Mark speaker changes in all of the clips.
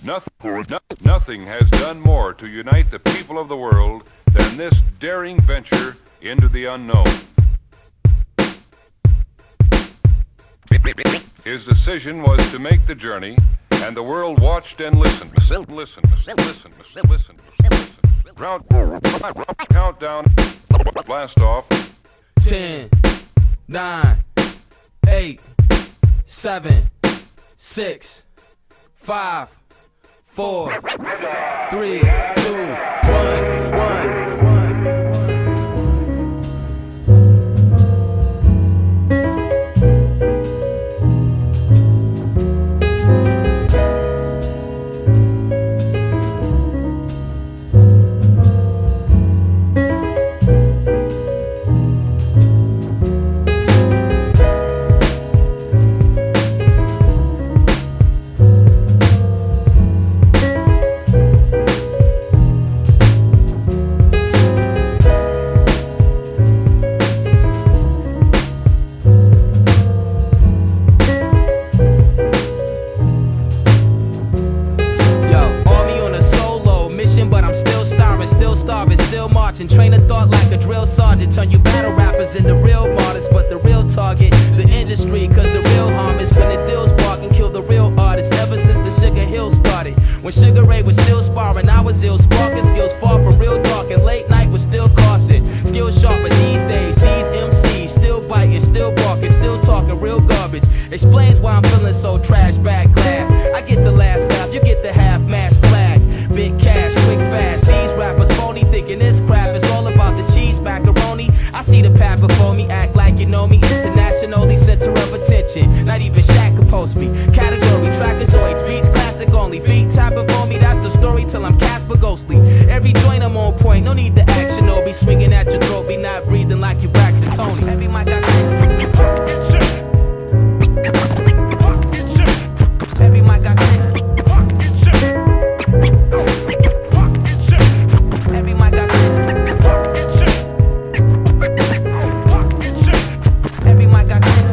Speaker 1: Nothing has done more to unite the people of the world than this daring venture into the unknown. His decision was to make the journey, and the world watched and listened. Listen. Countdown. Blast off.
Speaker 2: 10, 9, 8, 7, 6, 5, 4, 3, 2, 1. Train of thought like a drill sergeant. Turn you battle rappers into real martyrs. But the real target, the industry. Cause the real harm is when the deals bark and kill the real artists. Ever since the Sugar Hill started, when Sugar Ray was still sparring, I was ill. Sparking skills far from real dark. And late night was still costing. Skills sharper these days. These MCs still biting, still barking, still talking real garbage. Explains why I'm feeling so trash bag glad. I get the last laugh, you get the half-mast flag. Big cash, quick fast. These rappers phony, thinking this crap is all about the cheese macaroni. I see the path before me, act like you know me. Internationally, center of attention. Not even Shaq can post me. Category, trackazoids, beats, classic only. Beat tapping for me, that's the story till I'm Casper Ghostly. Every joint I'm on point, no need to action. No be swinging at your throat, be not breathing like you back to Tony. Every mic I clicks. Every mic I clicks. Every mic I clicks. Every mic I clicks.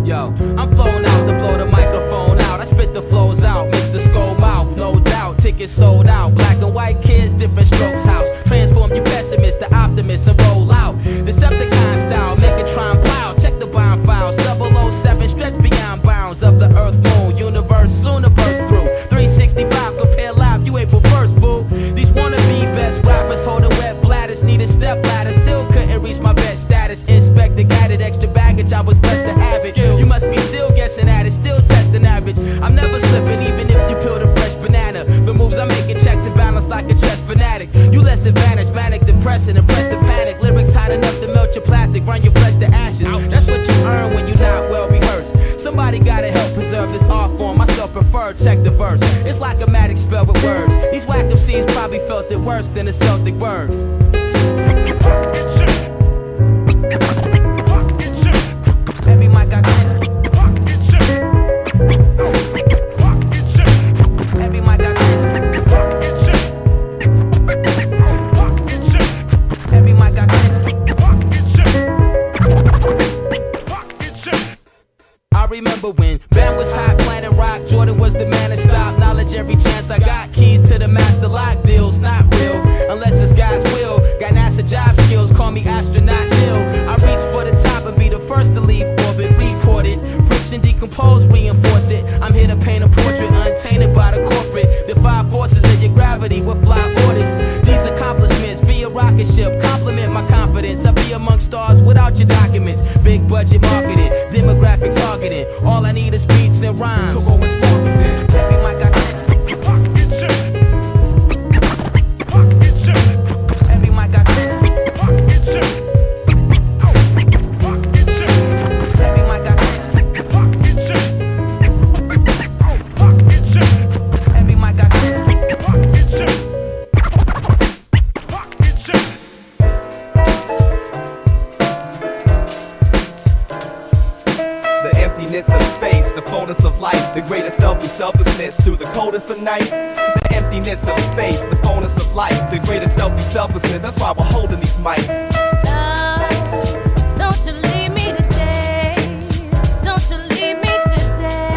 Speaker 2: Yo, I'm flowing out to blow the microphone out. I spit the flows out, Mr. Skull Mouth, no doubt. Tickets sold out. Black and white kids, different strokes house. Transform you pessimist to optimist and roll out. Decepticon style, Megatron plow. Check the bomb files. 007 stretch beyond bounds of the earth moon. Universe soon to burst through. 365 compare live, you April 1st, boo. These wannabe best rappers holding wet bladders. Need a step ladder, still couldn't reach my best status. Inspector guided extra baggage, I was blessed to have it. You must be still guessing at it, still testing average. I'm never slipping even if you peeled a fresh banana. The moves I'm making checks and balance like a chess fanatic. You less advantage, manic, depressing, impressed the panic. Lyrics hot enough to melt your plastic, run your flesh to ashes. That's what you earn when you're not well rehearsed. Somebody gotta help preserve this art form. Myself prefer, check the verse. It's like a magic spell with words. These whack MCs probably felt it worse than a Celtic word. Every mic I clicks. Every mic I clicks. Every mic I clicks. I remember when Ben was hot, Planet Rock, Jordan was the man to stop. Knowledge every chance I got, keys to the master lock. Deals not real, unless it's God's will. Got NASA job skills, call me astronaut Neil. I reach for the top and be the first to leave orbit. Report it, friction decompose, reinforce it. I'm here to paint a portrait, untainted by the corporate. Defy forces of your gravity with fly orders. These accomplishments via rocket ship compliment my confidence. I be among stars without your documents. Big budget marketing, demographic targeting. All I need is beats and rhymes. So go and spark it then. Every mic I clicks. Every mic I clicks. Every mic I clicks. Every mic I clicks.
Speaker 3: Of space, the fullness of life, the greatest self through selflessness to the coldest of nights. The emptiness of space, the fullness of life, the greatest self through selflessness. That's why we're holding these mics.
Speaker 4: Love, don't you leave me today. Don't you leave me today.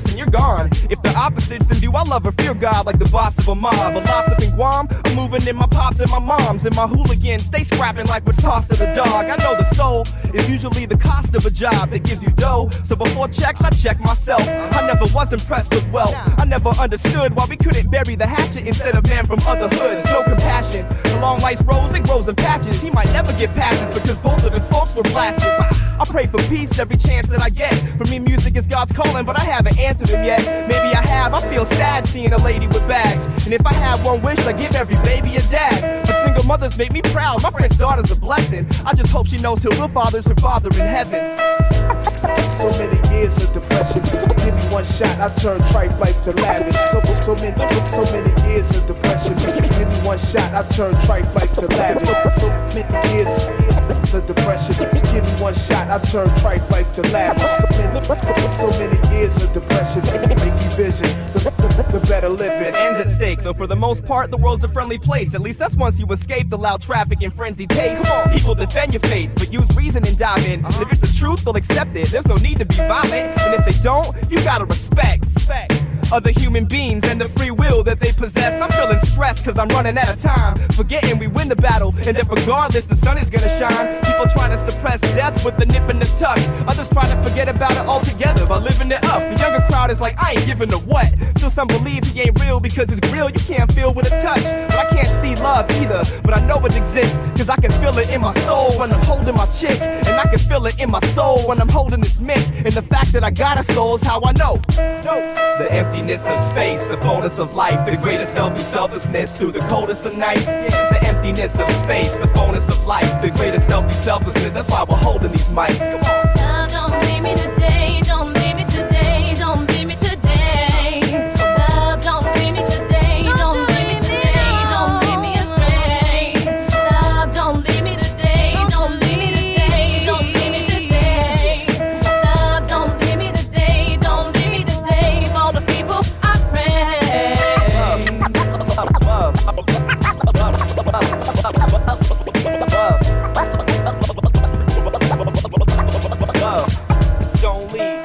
Speaker 3: lost and you're gone. If the opposites, then do I love or fear God like the boss of a mob? But locked up in Guam, I'm moving in my pops and my moms. And my hooligans stay scrapping like what's tossed to the dog. I know the soul is usually the cost of a job that gives you dough. So before checks, I check myself. I never was impressed with wealth. I never understood why we couldn't bury the hatchet instead of man from other hoods. No compassion. Along life's roads, it grows in patches. He might never get passes because both of his folks were blasted. I pray for peace every chance that I get. For me, music is God's calling, but I haven't answered him yet. Maybe I have. I feel sad seeing a lady with bags. And if I had one wish, I give every baby a dad. But single mothers make me proud. My friend's daughter's a blessing. I just hope she knows her real father's her father in heaven.
Speaker 4: So many years of depression. Give me one shot, I turn trite life to lavish. So many years of depression. Give me one shot, I turn trite life to lavish. So many years of depression. Give me one shot, I turn trite life to lavish. So many years of depression. Make me vision the better living.
Speaker 3: Ends at stake, though for the most part the world's a friendly place. At least that's once you escape the loud traffic and frenzied pace. People defend your faith, but use reason and dive in. If it's the truth, they'll accept it. There's no need to be violent, and if they don't, you gotta respect other human beings and the free will that they possess. I'm feeling stressed cause I'm running out of time, forgetting we win the battle and that regardless the sun is gonna shine. People try to suppress death with the nip and the tuck. Others try to forget about it altogether by living it up. The younger crowd is like, I ain't giving a what. Still some believe he ain't real because his grill you can't feel with a touch. But I can't see love either, but I know it exists cause I can feel it in my soul when I'm holding my chick. And I can feel it in my soul when I'm holding this mic. And the fact that I got a soul is how I know. The emptiness of space, the fullness of life, the greatest selflessness through the coldest of nights. The emptiness of space, the fullness of life, the greatest selflessness. That's why we're holding these mics. Come on.
Speaker 5: Love, don't leave me today, don't leave me today, don't leave me today. Love, don't leave me today, don't leave me today, don't leave me astray. Love, don't leave me today, don't leave me today, don't leave me today. Love, don't leave me today, don't leave me today. For all the people I pray.
Speaker 3: Don't leave.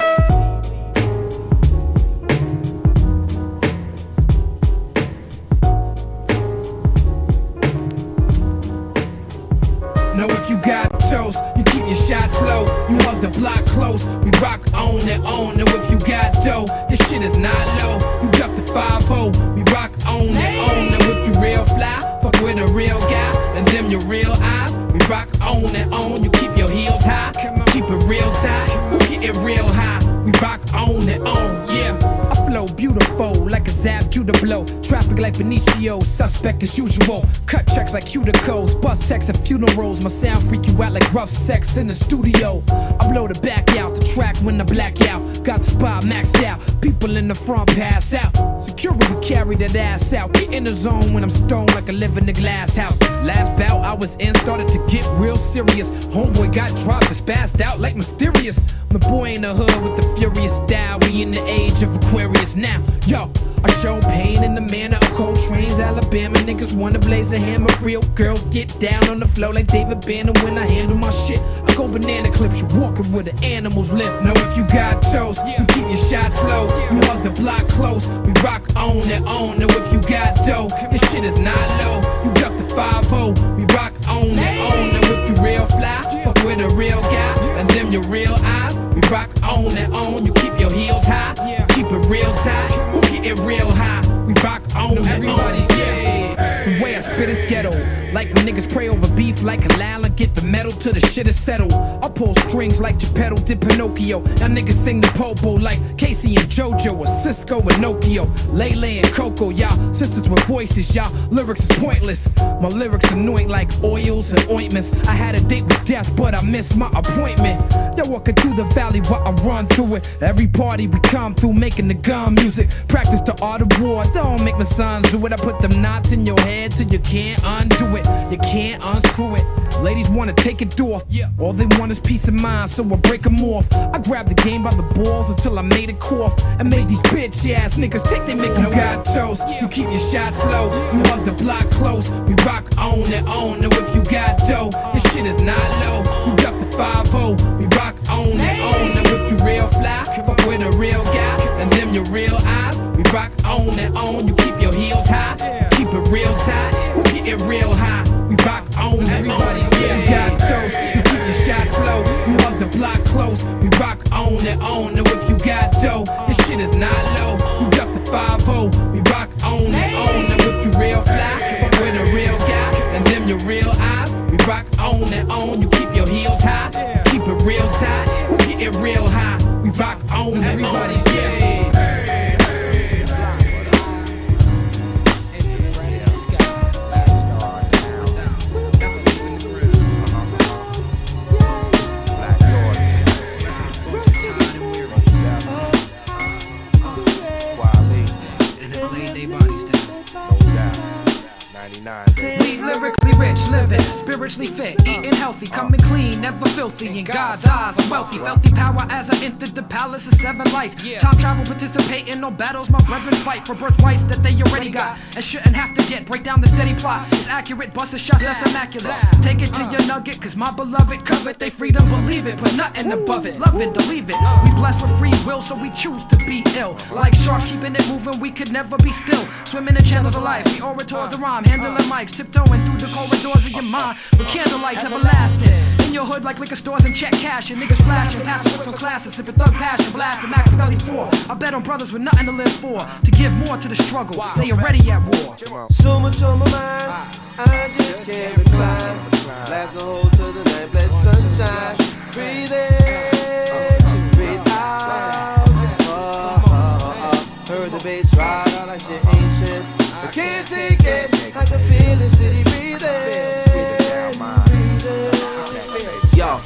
Speaker 2: Know if you got toast, you keep your shots low. You hug the block close. We rock on and on. Know if you got dough, your shit is not low. You drop the 5-0. We rock on and on. Know if you real fly, fuck with a real guy. And them your real eyes. We rock on and on. You keep your heels high. Keep it real tight. Who get it real high? We rock on and on, yeah. I flow beautiful like a zap Judah blow. Traffic like Benicio, suspect as usual. Cut checks like cuticles, bus checks at funerals. My sound freak you out like rough sex in the studio. I blow the back out, the track when I black out. Got the spot maxed out, people in the front pass out. Security carry that ass out. Get in the zone when I'm stoned like I live in the glass house. Last bout I was in started to get real serious. Homeboy got dropped and spazzed out like mysterious. My boy in the hood with the furious style. We in the age of Aquarius now. Yo, I show pain in the manner of cold trains. Alabama niggas wanna blaze a hammer. Real girls get down on the floor like David Banner. When I handle my shit, I go banana clips. You walking where the animals live. Know if you got toast, you keep your shots low. You hug the block close. We rock on and on. Know if you got dough, your shit is not low. You drop the 5-0. We rock on and on. Know if you real fly, fuck with a real guy. And them your real eyes. We rock on and on. You keep your heels high. Keep it real tight. Who get it real high? We rock on and everybody's yeah. The way I spit is ghetto. Like when niggas pray over beef like Halal and get the metal till the shit is settled. I pull strings like Geppetto did Pinocchio. Y'all niggas sing the popo like Casey and JoJo or Cisco and Nokia. Lele and Coco, y'all sisters with voices, y'all lyrics is pointless. My lyrics annoying like oils and ointments. I had a date with death but I missed my appointment. They're walking through the valley while I run through it. Every party we come through making the gun music. Practice the art of war, don't make my sons do it. I put them knots in your head till you can't undo it. You can't unscrew it. Ladies wanna take it off, all they want is peace of mind, so I break them off. I grabbed the game by the balls until I made it cough. And made these bitch ass niggas take they make them got toast. You keep your shots low, you hug the block close. We rock on and on, and if you got dough, your shit is not low. You drop the 5-0, we rock on on and on. And if you real fly, fuck with a real guy, and them your real eyes. We rock on and on. You keep your heels high, keep it real tight. We get it real high. We rock on. Everybody's getting got toast. You keep your shot slow. You hug the block close. We rock on and on. And if you got dough, this shit is not low. You duck the 5-0. We rock on and on. And if you real fly, fuck with a real guy, and them your real eyes. We rock on and on. You keep your heels high, keep it real tight. We get it real high. We rock on. Everybody's getting.
Speaker 6: We lyrically rich, living, spiritually fit, eating healthy, coming clean, never filthy. In God's eyes, I'm wealthy. Felt the power as I entered the palace of 7 lights. Time travel, participate in no battles. My brethren fight for birthrights that they already got and shouldn't have to get. Break down the steady plot. It's accurate, busted shots, that's immaculate. Take it to your nugget, cause my beloved covet they freedom, believe it. Put nothing above it, love it, believe it. We blessed with free will, so we choose to be ill. Like sharks keeping it moving, we could never be still. Swimming in channels of life, we orators the rhyme, handling mics, tiptoeing through the corridors of your mind with candlelights everlasting. In your hood like liquor stores and check cash, and niggas flashing, passing books on classes, sipping thug passion, blasting Machiavelli 4. I bet on brothers with nothing to live for, to give more to the struggle. They already at war.
Speaker 7: So much on my mind, I just can't recline. Last a hold to the night, let sunshine. Breathe in, breathe out. Heard the bass ride out like shit ancient. I can't take it, I can feel the city breathing. Yo,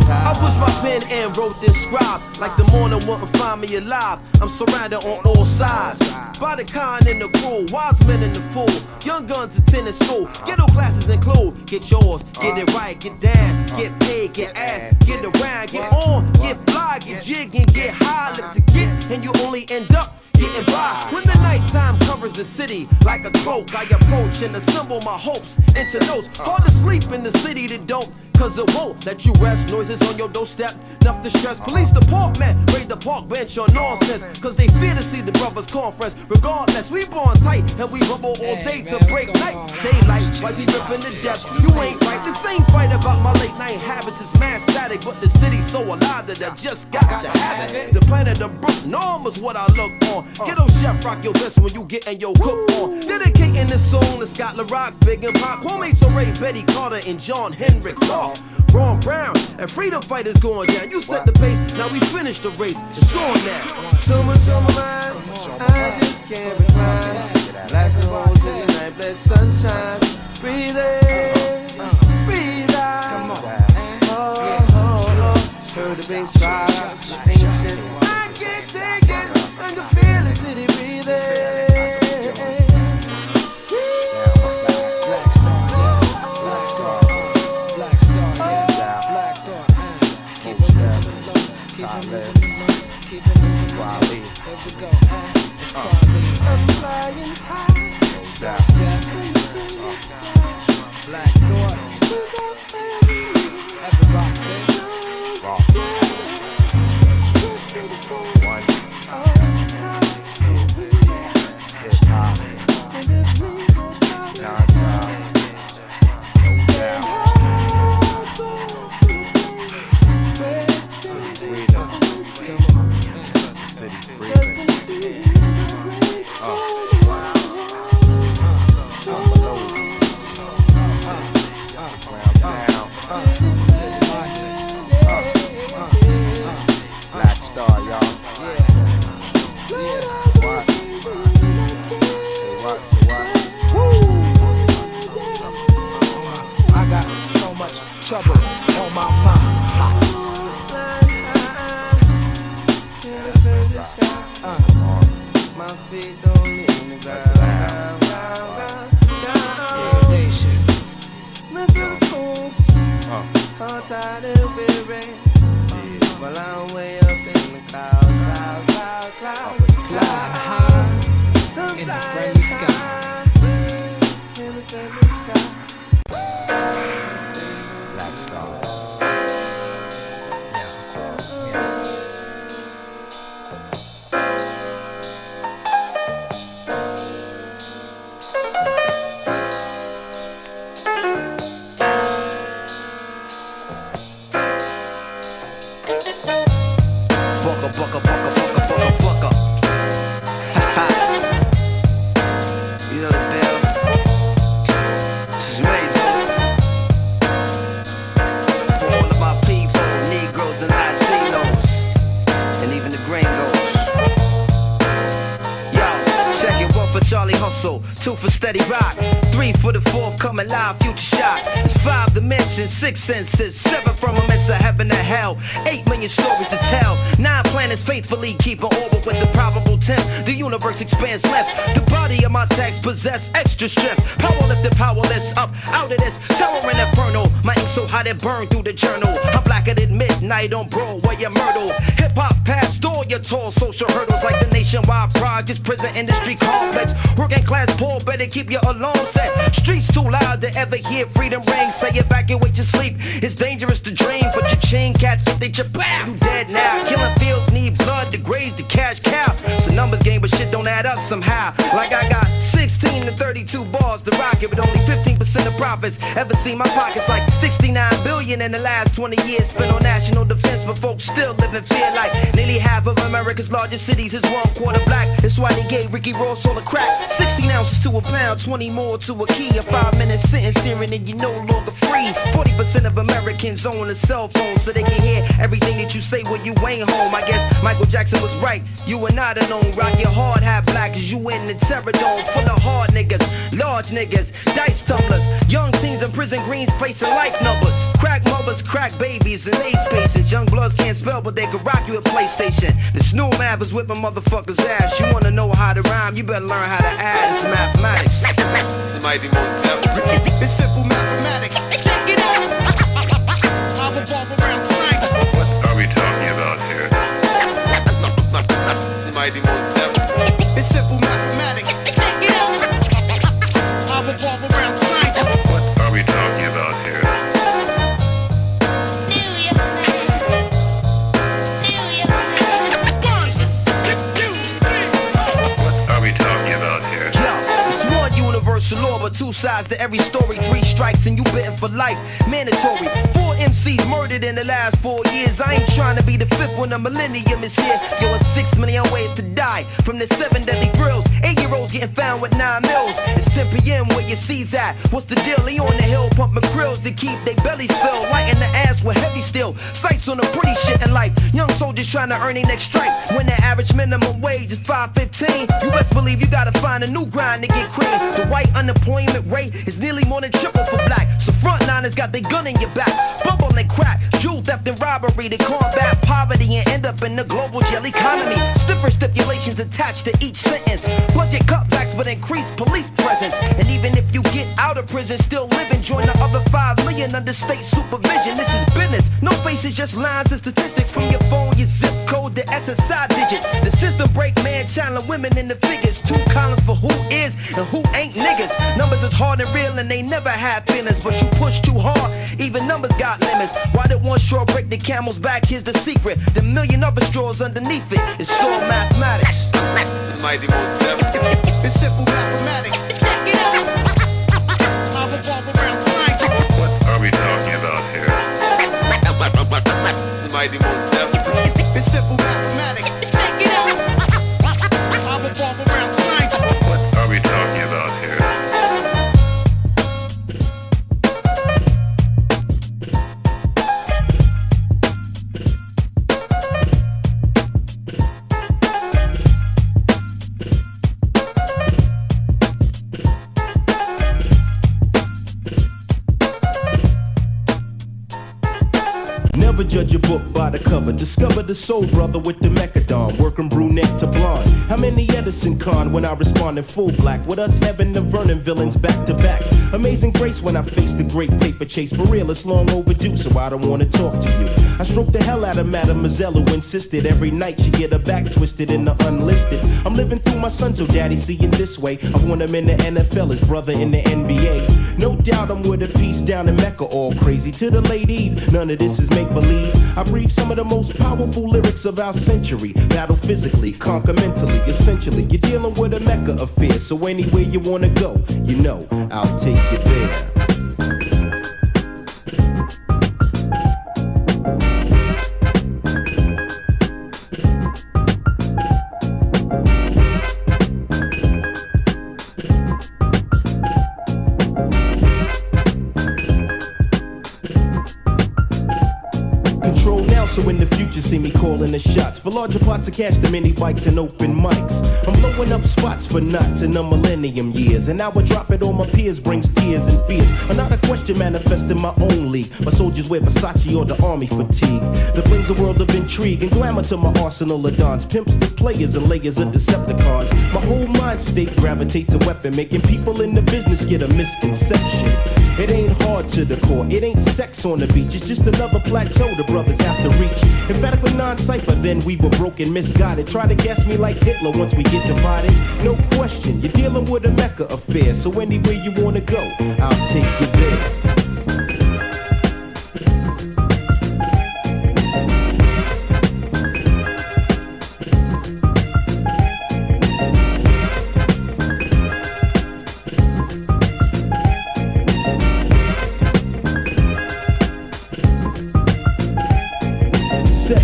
Speaker 7: I pushed my pen and wrote this scribe. Like the morning wouldn't find me alive. I'm surrounded on all sides by the kind and the cruel, wise men and the fool. Young guns attending school, ghetto classes include get yours, get it right, get down, get paid, get ass, get around, get on, get fly, get jig and get high. Lift the get and you only end up getting by. When the nighttime covers the city like a cloak, I approach and assemble my hopes into notes. Hard to sleep in the city that don't, cause it won't let you rest. Noises on your doorstep, enough to stress. Police department, raid the park bench on nonsense, cause they fear to see the brothers conference. Regardless, we born tight and we rumble all day to break night. Daylight, wifey ripping to death. You ain't right. The same fight about my late night habits is mad static, but the city's so alive that I just got to have it. The planet of Brook Norm is what I look on. Ghetto chef rock your best when you getting your cook on. Dedicating this song to Scotland Rock, Big and Pop, Kwame Ture, Betty Carter, and John Henrik Clark. Ron Brown and freedom fighters going down. You set the pace, now we finish the race. It's on now. So much on my mind, I just can't recline. Last hold to the night, let sunshine. Breathe in, breathe out. Heard the bass ride, it's ancient. I can't take it, I can feel the city breathing.
Speaker 8: Talib, Kweli,
Speaker 7: I'm flying high.
Speaker 2: Black Thought, everybody say
Speaker 8: hip hop, non-stop, no doubt. City breathing, city breathing. Ground sound. Black Star, y'all. What? Say what? Say what?
Speaker 2: I got so much trouble on my mind.
Speaker 7: My feet don't leave the ground.
Speaker 2: Day shit.
Speaker 7: Missing the fools, hard tired and weary. While I'm way up in the cloud.
Speaker 2: Flying high in the friendly sky.
Speaker 7: In the friendly sky.
Speaker 8: Black Star.
Speaker 7: hustle, 2 for steady rock, 3 for the forthcoming live future shot. It's 5 dimensions, 6 senses, 7 firmaments of heaven to hell, 8 million stories to tell, 9 planets faithfully keep an orbit with the probable 10th. The universe expands left. The body of my text possess extra strength. Power lifted, powerless, up out of this terror and inferno. My ink so hot it burned through the journal. I'm blacker than midnight on Broadway and Myrtle. Hip hop passed all your tall social hurdles like the nationwide projects, prison industry complex. Working class poor, better keep your alarm set. Streets too loud to ever hear freedom ring. Say evacuate your sleep. It's dangerous to dream, but your chain cats get they chapow. You dead now. Killing fields need blood to graze the cash cow. It's a numbers game, but shit don't add up somehow. Like I got 16 to 32 bars to rock it, but only 15% of profits. Ever seen my pockets like 69 billion in the last 20 years spent on national defense, but folks still live in fear like nearly half of America's largest cities is 1/4 black. That's why they gave Ricky Ross all the crack. 16 ounces to a pound, 20 more to a key. A 5-minute sentence hearing and you no longer free. 40% of Americans own a cell phone so they can hear everything that you say when you ain't home. I guess Michael Jackson was right. You are not alone. Rock your hard hat black as you in the terror dome. Full of hard niggas, large niggas, dice tumblers, young teens in prison greens facing life numbers. Crack mothers, crack babies, and AIDS patients. Young bloods can't spell, but they can rock you a PlayStation. The snow math is whipping motherfuckers' ass. You wanna know how to rhyme? You better learn how to add. It's mathematics. It's simple mathematics. Check it out. I revolve around science.
Speaker 1: What are we talking about here?
Speaker 7: It's simple mathematics. Check it out. I revolve around science.
Speaker 1: What are we talking about here? What are we talking about here?
Speaker 7: Yo, it's one universal law, but 2 sides to every story. 3 strikes and you bitten for life. Mandatory. 4 MCs murdered in the last 4 years. I ain't trying to be the 5th when the millennium is here. Yo, it's 6 million ways to die from the 7 deadly thrills. 8-year-olds getting found with 9 mils. It's 10 p.m. where your C's at. What's the deal? He on the hill pumping krills to keep their bellies filled. Lighting the ass with heavy steel. Sights on the pretty shit in life. Young soldiers trying to earn their next strike. When the average minimum wage is $5.15, you best believe you gotta find a new grind to get cream. The white unemployment rate is nearly more than triple for black. So frontliners got their gun in your back. Bubble and crack, jewel theft and robbery to combat poverty and end up in the global jail economy. Stiffer stipulations attached to each sentence. Budget cutbacks but increased police presence. And even if you get out of prison, still living, join the other 5 million under state supervision. This is business. No faces, just lines and statistics from your phone, your zip code, the SSI digits. The system break man, channeling women in the figures. 2 columns for who is and who ain't niggas. Numbers is hard and real and they never have feelings, but you push too hard, even numbers got limits. Why did one straw break the camel's back? Here's the secret. The million other straws underneath it. It's all mathematics. It's simple mathematics. Check it out. I revolve around science.
Speaker 1: What are we talking about here?
Speaker 7: It's simple mathematics. Check it out. I revolve around science.
Speaker 1: What are we talking about here?
Speaker 9: Never judge a book by the cover. Discover the soul brother with the mechadon. Working brunette to blonde. How many Edison con when I respond in full black? With us having the Vernon villains back to back. Amazing grace when I face the great paper chase. For real, it's long overdue, so I don't wanna talk to you. I stroke the hell out of Mademoiselle who insisted every night she get her back twisted in the unlisted. I'm living through my son, so daddy see it this way. I want him in the NFL, his brother in the NBA. No doubt I'm with a piece down in Mecca, all crazy to the late Eve. None of this is make believe. I breathe some of the most powerful lyrics of our century. Battle physically, conquer mentally. Essentially, you're dealing with a mecca affair. So anywhere you wanna go, you know I'll take you there. see me calling the shots. For larger pots of cash, the mini bikes and open mics. I'm blowing up spots for knots in the millennium years. And now I drop it on my peers, brings tears and fears. Another question manifest in my own league. My soldiers wear Versace or the army fatigue. That brings a world of intrigue and glamour to my arsenal of dons. Pimps the players and layers of Decepticons. My whole mind state gravitates a weapon, making people in the business get a misconception. It ain't hard to the core, it ain't sex on the beach. It's just another plateau the brothers have to reach. Emphatically non-cypher, then we were broken, misguided. Try to gas me like Hitler once we get divided. No question, you're dealing with a Mecca affair. So anywhere you wanna go, I'll take you there.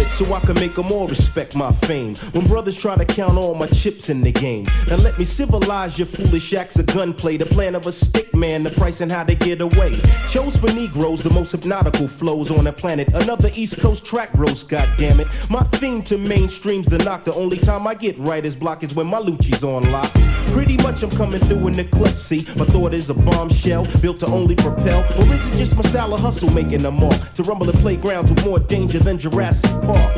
Speaker 9: So I can make them all respect my fame. When brothers try to count all my chips in the game. Now let me civilize your foolish acts of gunplay. The plan of a stick man, the price and how to get away. Chose for Negroes, the most hypnotical flows on the planet. Another East Coast track roast, goddammit. My theme to mainstream's the knock. The only time I get writer's block is when my Lucci's on lock. Pretty much I'm coming through in the clutch, see. My thought is a bombshell, built to only propel. Or is it just my style of hustle making a mark? To rumble at playgrounds with more danger than Jurassic Park.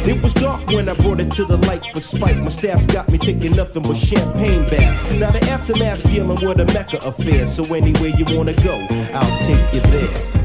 Speaker 9: It was dark when I brought it to the light for spite. My staff's got me taking nothing but champagne baths. Now the aftermath's dealing with a Mecca affair. So anywhere you wanna go, I'll take you there.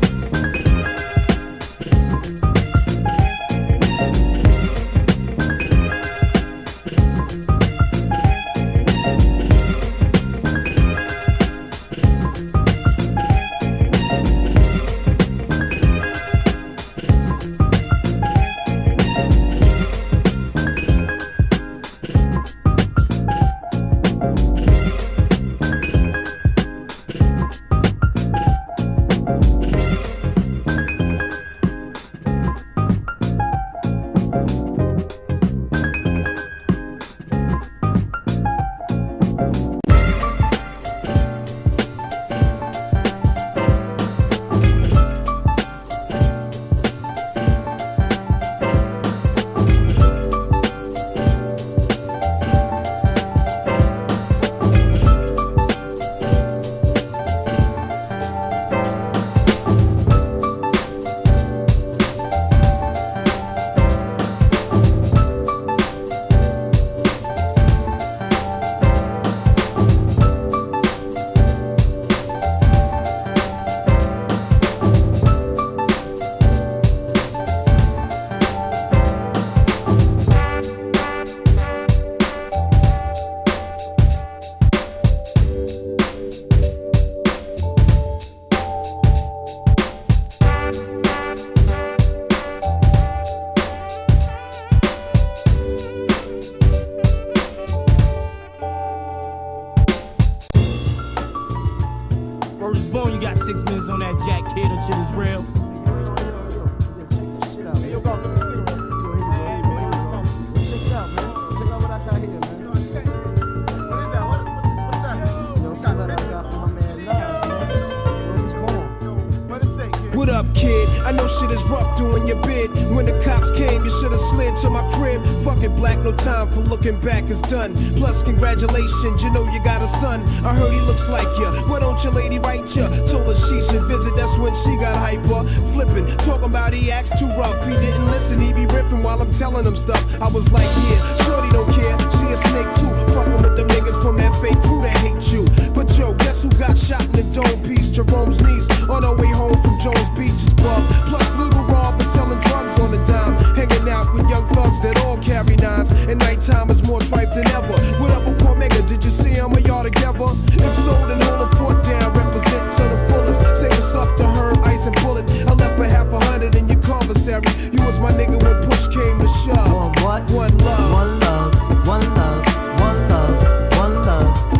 Speaker 10: Done. Plus, congratulations, you know you got a son. I heard he looks like you. Why don't your lady write you? Told her she should visit, that's when she got hyper. Flipping, talking about he acts too rough. He didn't listen, he be riffing while I'm telling him stuff. I was like, yeah, shorty don't care. She a snake too. Fucking with the niggas from that fake crew that hate you. But yo, guess who got shot in the dome piece? Jerome's niece on her way home from Jones Beach's pub. Plus, Little Rob was selling drugs on the dime. Hanging out with young thugs that all carry nines. And nighttime is more tripe than ever. What up with Poor Mega? Did you see him or y'all together? If so, then hold the fort down, represent to the fullest. Say what's up to Herb, Ice and Bullet. I left for half 100 in your commissary. You was my nigga when push came to shove.
Speaker 11: One what?
Speaker 10: One love.
Speaker 11: One love. One love. One love. One love.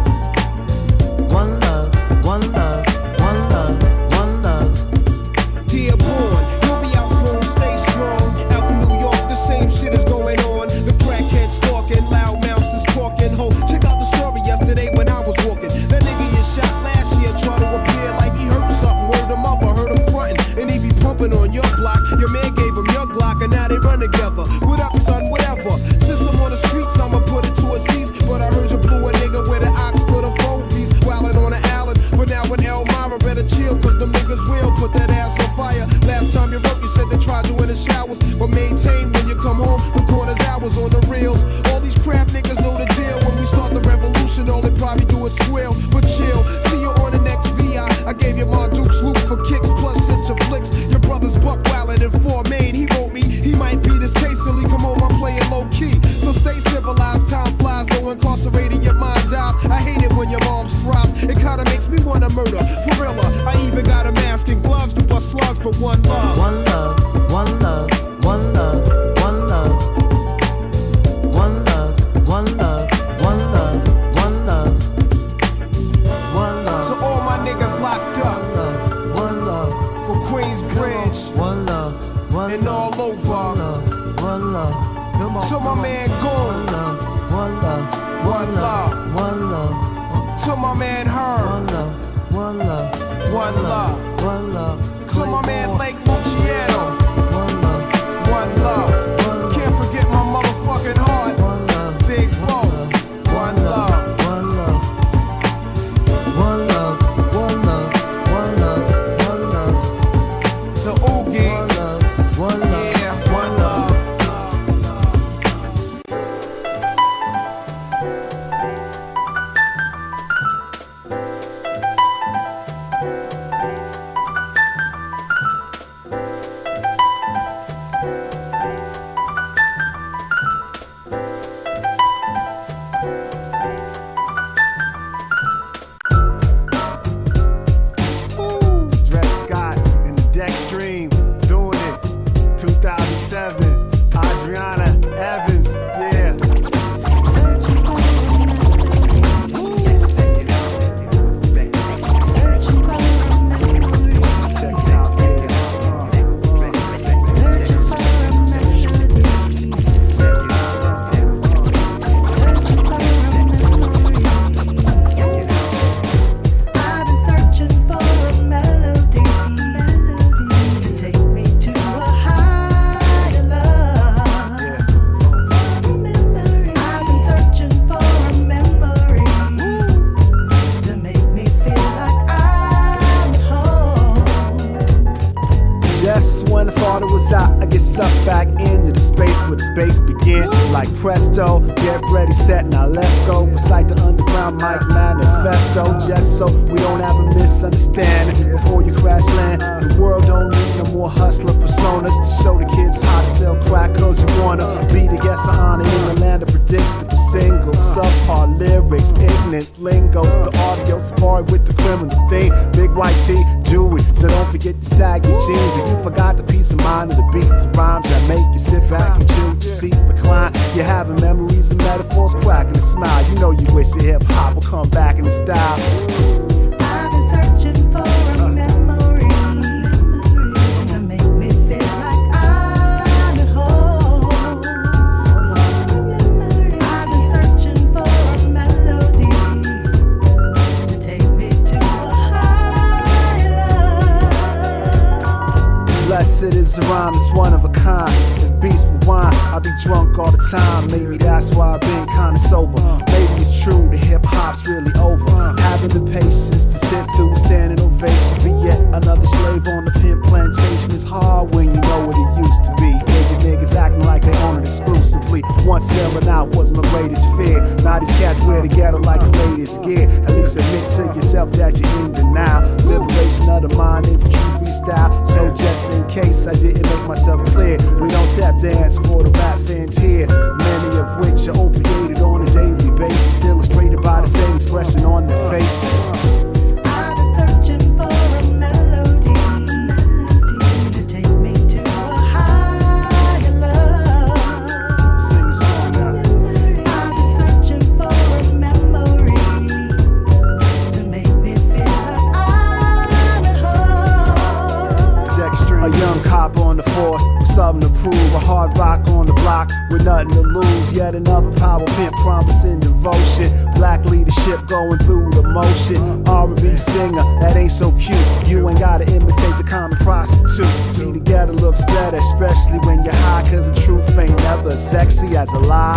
Speaker 10: showers. But maintain when you come home, the corner's hours on the reels. All these crap niggas know the deal. When we start the revolution, all they probably do is squeal. But chill, see you on the next VI. I gave you my Duke's loop for kicks, plus cinch of flicks. Your brother's buck wildin' in 4 Main. He wrote me, he might be this case silly. Come home, I'm playing low key. So stay civilized, time flies, no incarcerated, your mind dies. I hate it when your mom strives. It kinda makes me wanna murder, for real. I even got a mask and gloves to bust slugs, but one love.
Speaker 2: One love, one love, one love, one love. One love, one love, one love, one love. One love.
Speaker 10: To all my niggas locked up.
Speaker 2: One love,
Speaker 10: for Queensbridge.
Speaker 2: one love, one
Speaker 10: and all over.
Speaker 2: one love. Come on.
Speaker 10: To my man Goon.
Speaker 2: One love,
Speaker 10: One love.
Speaker 2: one love.
Speaker 10: To my man Herb.
Speaker 2: One love, one love,
Speaker 10: One love.
Speaker 2: one love.
Speaker 10: To my man Lake Luciano.
Speaker 2: One love,
Speaker 10: One love. Can't forget my motherfucking heart.
Speaker 2: one love,
Speaker 10: Big Bo. One love.
Speaker 2: one love. One love, one love, one love, one love.
Speaker 10: To Oogie.
Speaker 2: One love, one love.
Speaker 10: Yeah, one love.
Speaker 4: Dred Scott and the Deckstream doing it. 2007. Adriana Evans, yeah.
Speaker 5: I've been searching for a melody to take me to a higher love. I've been searching for a memory to make me feel like I'm at home.
Speaker 4: Just when I thought it was out, I get sucked back into the space where the bass begin. Like presto, get ready, set, now let's go. Recite the underground mic manifesto, just so we don't have a misunderstanding before you crash land. The world don't need no more hustler personas to show the kids how to sell crack, cause you wanna be the guest of honor in the land of predictable singles, subpar lyrics, ignorant lingos, the audio safari with the criminal thing. Big white tee, jewelry, so don't forget to sag your jeans. And you forgot the peace of mind of the beats and rhymes that make you sit back and chill your seat recline. You're having memories and metaphors cracking a smile. You know you wish your hip hop will come back in the style.
Speaker 5: I've been searching for a memory to make me feel like I'm at home. I've been searching for a melody to take me to a higher love.
Speaker 4: Blessed is a rhyme, it's one of a kind. If beats with wine, I'll be drunk all the time. Maybe that's why I've been kinda sober. Maybe it's true, the hip hop's really over. Having the patience to sit through standing ovation for yet another slave on the pimp plantation is hard when you know what it used to be. Niggas acting like they own it exclusively. Once selling out was my greatest fear. Now these cats wear together like the latest gear. At least admit to yourself that you're in denial. Liberation of the mind is a true freestyle. So just in case I didn't make myself clear, we don't tap dance for the rap fans here. Many of which are opiated on a daily basis, illustrated by the same expression on their faces.
Speaker 5: I've been searching for a melody to take me to a higher love.
Speaker 4: Sing the song now.
Speaker 5: I've been searching for a memory to make me feel like I'm at home.
Speaker 4: Deckstream, a young cop on the force with something to prove. A hard rock on the block with nothing to lose. Yet another power pimp promising devotion. Black leadership going through the motion. R&B singer that ain't so cute. You ain't gotta imitate the common prostitute. See, together looks better, especially when you're high, cause the truth ain't never sexy as a lie.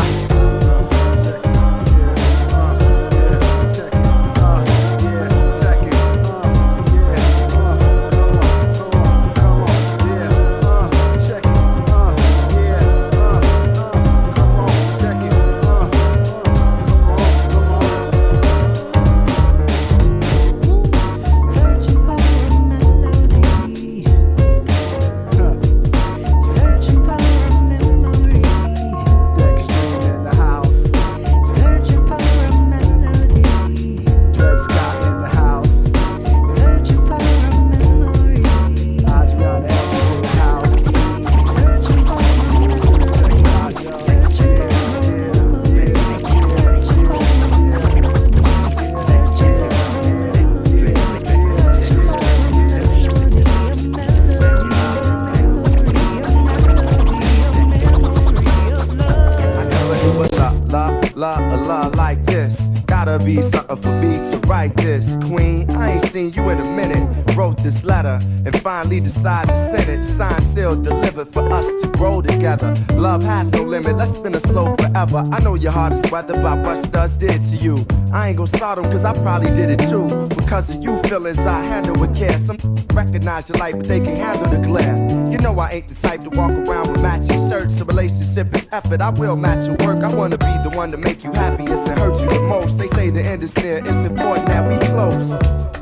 Speaker 11: queen, I ain't seen you in a minute. Wrote this letter and finally decided to send it. Signed, sealed, delivered for us to grow together. Love has no limit, let's spin a slow forever. I know your heart is weathered by what studs did to you. I ain't gon' start them cause I probably did it too. Because of you feelings I handle with care. Some recognize your light but they can handle the glare. You know I ain't the type to walk around with matching shirts. A relationship is effort, I will match your work. I wanna be the one to make you happiest and hurt you the most. They say the end is near, it's important that we close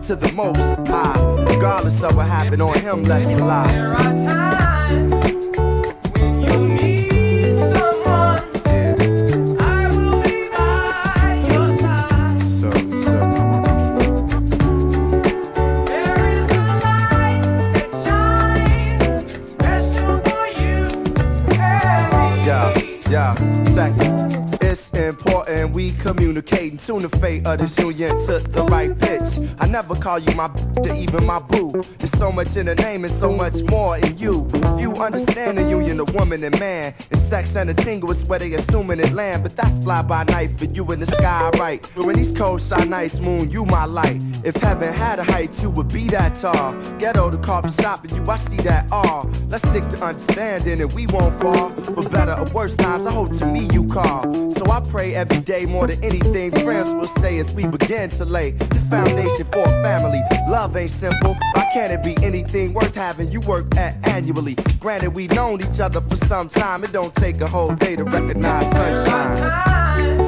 Speaker 11: to the most high. Regardless of what happened on him, let's rely.
Speaker 2: There are times when you need someone. I will be by your side. There is a light that shines special for you and me.
Speaker 11: Yeah, second. It's important we communicating. Tune the fate of this union to the right pitch. I never call you my to even my boo. There's so much in the name and so much more in you. If you understand the union of woman and man, and sex and a tingle is where they assuming it land. But that's fly by night for you in the sky, right? But when these cold shine nights, moon, you my light. If heaven had a height, you would be that tall. Ghetto the coffee shop and you, I see that all. Let's stick to understanding and we won't fall. For better or worse times, I hope to me you call. So I pray every day more than anything, friends will stay as we begin to lay this foundation for a family. Love ain't simple, why can't it be anything worth having you work at annually? Granted, we known each other for some time, it don't take a whole day to recognize sunshine.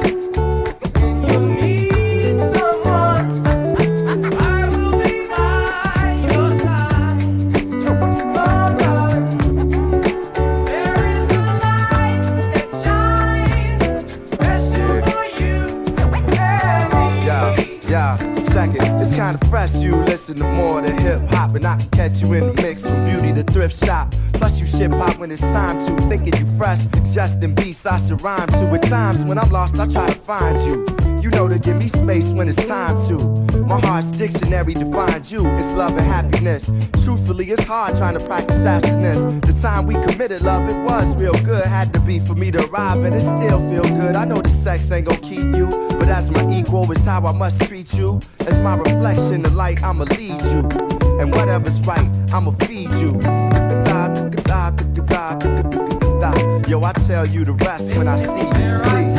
Speaker 11: It's kinda fresh, you listen to more than hip-hop. And I can catch you in the mix from beauty to thrift shop. Plus you ship hop when it's time to. Thinking you fresh, just in beats I should rhyme to. At times when I'm lost I try to find you. You know to give me space when it's time to. My heart's dictionary defines you. It's love and happiness. Truthfully, it's hard trying to practice abstinence. The time we committed love, it was real good. Had to be for me to arrive and it still feel good. I know the sex ain't gon' keep you, but as my equal is how I must treat you. As my reflection, the light, I'ma lead you. And whatever's right, I'ma feed you. Yo, I tell you the rest when I see you, please.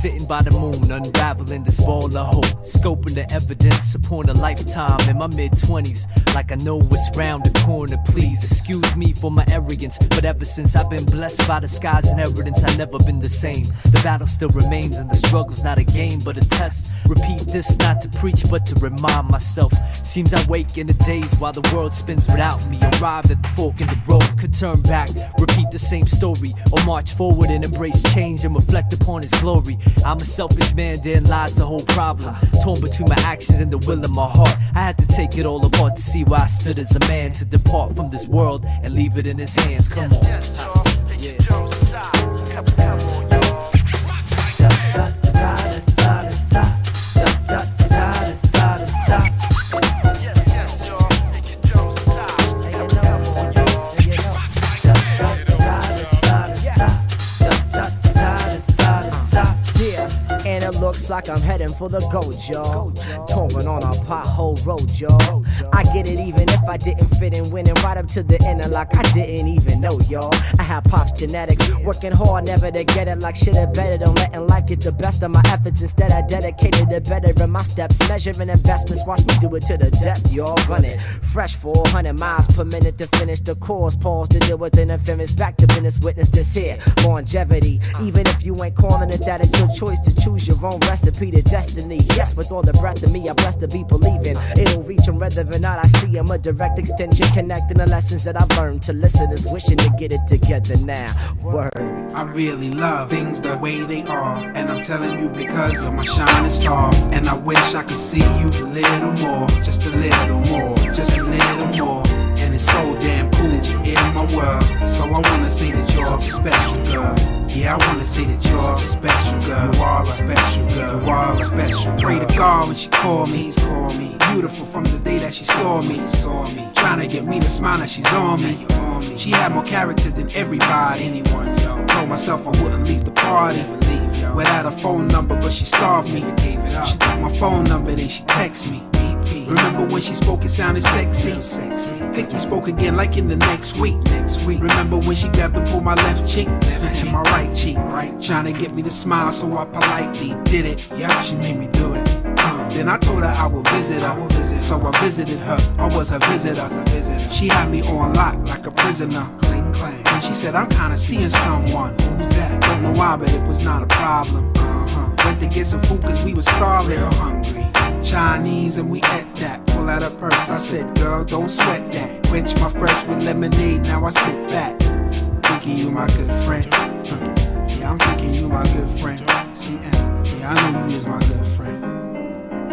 Speaker 12: sitting by the moon, unraveling this ball of hope, scoping the evidence upon a lifetime in my mid-20s, like I know what's round the corner. Please excuse me for my arrogance, but ever since I've been blessed by the sky's inheritance, I've never been the same. The battle still remains and the struggle's not a game but a test. Repeat this not to preach but to remind myself. Seems I wake in the days while the world spins without me. Arrived at the fork in the road, could turn back, repeat the same story, or march forward and embrace change and reflect upon its glory. I'm a selfish man, therein lies the whole problem. Torn between my actions and the will of my heart. I had to take it all apart to see where I stood as a man, to depart from this world and leave it in his hands. Come on. Yeah.
Speaker 13: And it looks like I'm heading for the gold, y'all. Touring on a pothole road, y'all. I get it even if I didn't fit in, winning right up to the end, like I didn't even know, y'all. I had Pop's genetics, working hard never to get it, like shit it better than letting life get the best of my efforts. Instead I dedicated to bettering my steps, measuring investments, watch me do it to the depth, y'all. Run it fresh 400 miles per minute to finish the course, pause to deal with interference, back to business, witness this here longevity. Even if you ain't calling it that, it's your choice to choose your own recipe to destiny. Yes, with all the breath of me, I'm blessed to be believing it'll reach them whether or not I see them. A direct extension connecting the lessons that I've learned to listeners wishing to get it together now. Word.
Speaker 14: I really love things the way they are, and I'm telling you because of my shining star. And I wish I could see you a little more, just a little more, just a little more. And it's so damn cool that you're in my world. So I wanna say that you're such a special girl. Yeah, I wanna say that you're such a special girl. You are a special girl. You are a special girl. Pray to God when she called me. He's called me. Beautiful from the day that she saw me. Trying to get me to smile that she's on me. She had more character than everybody. Anyone, yo. Told myself I wouldn't leave the party. Without a phone number, but she starved me. She took my phone number, then she texted me. Remember when she spoke, it sounded sexy. Think we spoke again like in the next week. Remember when she grabbed and pulled my left cheek and my right cheek, trying to get me to smile, so I politely did it. Yeah, she made me do it. Then I told her I would visit her, so I visited her. I was her visitor. She had me on lock like a prisoner. And she said, I'm kinda seeing someone. Who's that? Don't know why, but it was not a problem. Went to get some food cause we was starving, hungry. Chinese and we ate that. Pull out a purse, I said, girl, don't sweat that. Quench my thirst with lemonade, now I sit back. Thinking you my good friend. Yeah, I'm thinking you my good friend. Yeah, I know you is my good friend.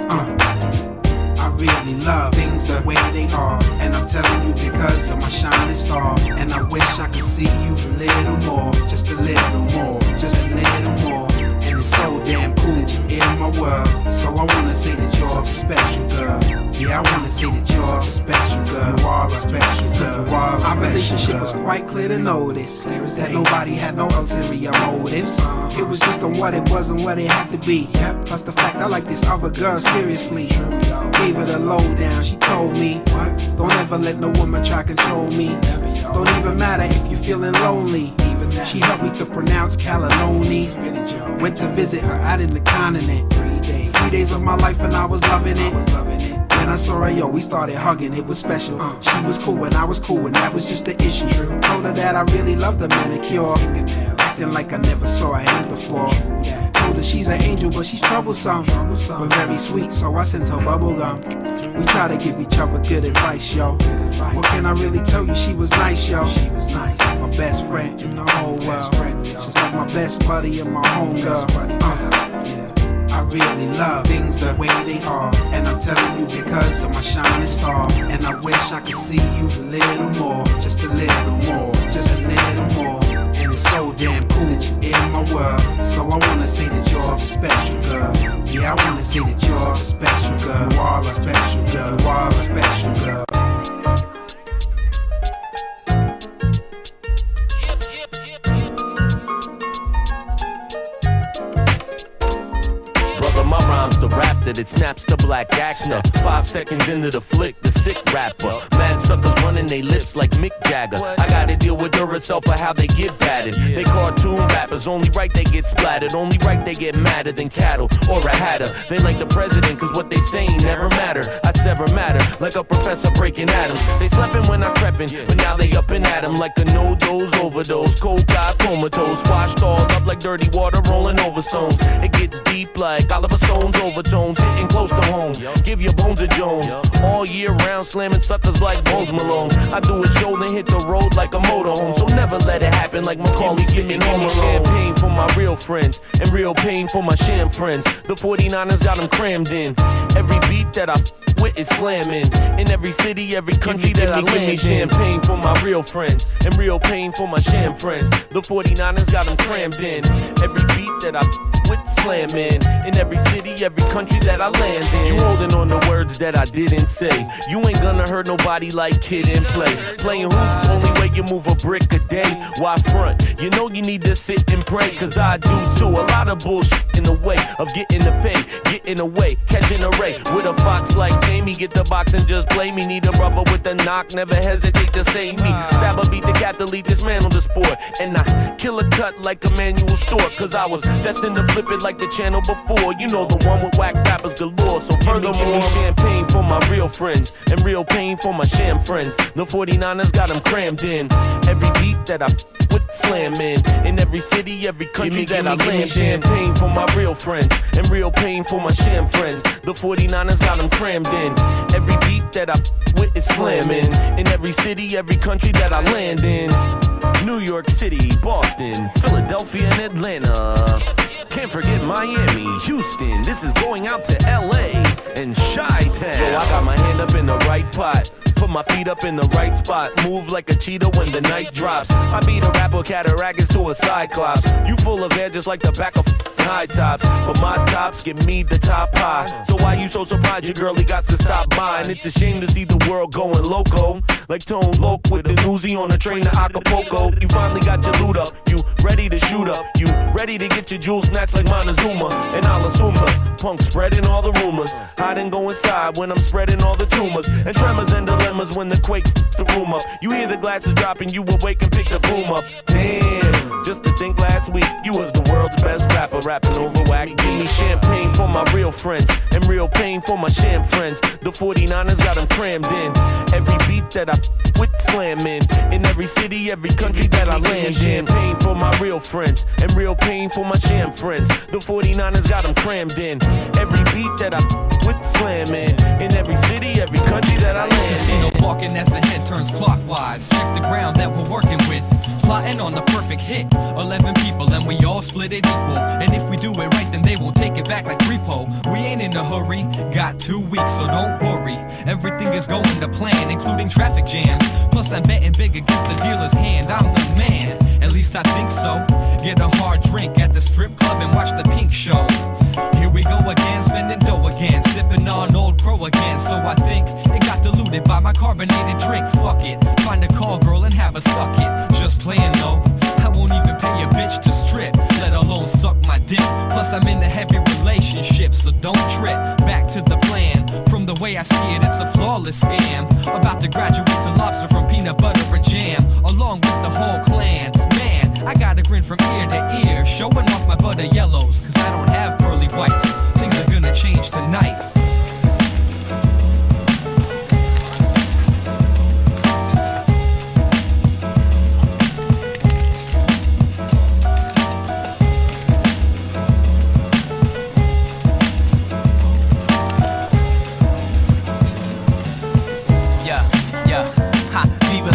Speaker 14: I really love things the way they are, and I'm telling you because of my shining star. And I wish I could see you a little more, just a little more, just a little more. And it's so damn cool that you're in my world. So I wanna say that you're such a special girl. Yeah, I wanna say that you're such a special girl. You are a special girl. Our relationship was quite clear to notice that nobody had no ulterior motives. It was just on what it was and what it had to be. Plus the fact I like this other girl seriously. Gave her the lowdown, she told me, don't ever let no woman try control me. Don't even matter if you're feeling lonely. She helped me to pronounce Calaloni. Went to visit her out in the continent. 3 days of my life and I was loving it. When I saw her, yo, we started hugging, it was special. She was cool and I was cool and that was just the issue. Told her that I really love the manicure. Acting like I never saw her hands before. Told her she's an angel but she's troublesome. But very sweet, so I sent her bubblegum. We try to give each other good advice, yo. What can I really tell you? She was nice, yo. She was nice. My best friend in the whole world. She's like my best buddy and my homegirl. I really love things the way they are, and I'm telling you because of my shining star. And I wish I could see you a little more, just a little more, just a little more. And it's so damn cool that you're in my world. So I wanna say that you're such a special girl. Yeah, I wanna say that you're such a special girl. You are a special girl. You are a special girl.
Speaker 15: The rhymes, the rap that that snaps the black actor. 5 seconds into the flick, the sick rapper. Mad suckers running they lips like Mick Jagger. I gotta deal with Duracell for how they get battered. They cartoon rappers, only right they get splattered. Only right they get madder than cattle or a hatter. They like the president, cause what they saying never matter. I sever matter, like a professor breaking atoms. They sleepin' when I creppin', but now they up and at 'em like a no-dose overdose. Cold guy comatose, washed all up like dirty water rolling over stones. It gets deep like Oliver Stone's overtones, hitting close to home. Give your bones a Jones. All year round, slamming suckers like Bones Malone. I do a show, then hit the road like a motorhome. So never let it happen like Macaulay sitting home alone. Champagne for my real friends, and real pain for my sham friends. The 49ers got them crammed in. Every beat that I with is slamming. In every city, every country that I land in. Give me champagne for my real friends, and real pain for my sham friends. The 49ers got them crammed in. Every beat that I with slamming. In every city, every country that I land in. You holding on to words that I didn't say. You ain't gonna hurt nobody like Kid and Play. Playing hoops, only way you move a brick a day. Why front? You know you need to sit and pray, cause I do too. A lot of bullshit in the way of getting the pay, getting away, catching a ray. With a fox like Jamie, get the box and just play me. Need a rubber with the knock, never hesitate to save me. Stab a beat the athlete, dismantle the sport. And I kill a cut like a manual store, cause I was destined to flip it like the channel before. You know the one with whack rappers galore. So furthermore, give me champagne for my real friends, and real pain for my sham friends. The 49ers got them crammed in. Every beat that I with slamming. In every city, every country that I land. Champagne for my real friends, and real pain for my sham friends. The 49ers got them crammed in. Every beat that I with is slamming. In every city, every country that I land in. New York City, Boston, Philadelphia, and Atlanta. Can't forget Miami, Houston. This is going out to LA and Chi-Town. Yo, I got my hand up in the right pot. Put my feet up in the right spot. Move like a cheetah when the night drops. I beat a rapper cataracts to a cyclops. You full of air just like the back of high tops. But my tops give me the top high. So why you so surprised your girlie got to stop by? And it's a shame to see the world going loco. Like Tone Loc with a Uzi on a train to Acapulco. You finally got your loot up. You ready to shoot up. You ready to get your jewels snatched like Montezuma. And I'll assume the punk spreading all the rumors. Hide and go inside when I'm spreading all the tumors. And tremors and dilemmas when the quake the room up. You hear the glasses dropping, you awake and pick the boom up. Damn, just to think last week you was the world's best rapper, rapping over whack. Give me champagne for my real friends, and real pain for my sham friends. The 49ers got them crammed in. Every beat that I with slamming. In every city, every country that I land in. Champagne for my real friends, and real pain for my sham friends. The 49ers got them crammed in. Every beat that I with slamming. In every city, every country that I land in.
Speaker 16: Casino walking as the head turns clockwise. Check the ground that we're working with. Plotting on the perfect hit. 11 people and we all split it equal. And if we do it right, then they won't take it back like repo. We ain't in a hurry, got 2 weeks, so don't worry. Everything is going to plan, including traffic jams. Plus I'm betting big against the dealer's hand. I'm the man, at least I think so. Get a hard drink at the strip club and watch the Pink show. Here we go again, spending dough again, sipping on Old Crow again. So I think it got diluted by my carbonated drink. Fuck it, find a call girl and have a suck it. Just playing though, I won't even pay a bitch to strip, let alone suck my dick. Plus I'm in a heavy relationship, so don't trip. Back to the plan, from the way I see it, it's a flawless scam. About to graduate to lobster from peanut butter and jam, along with the whole clan. Man, I got a grin from ear to ear, showing off my butter yellows, cause I don't have pearly whites. Things are gonna change tonight.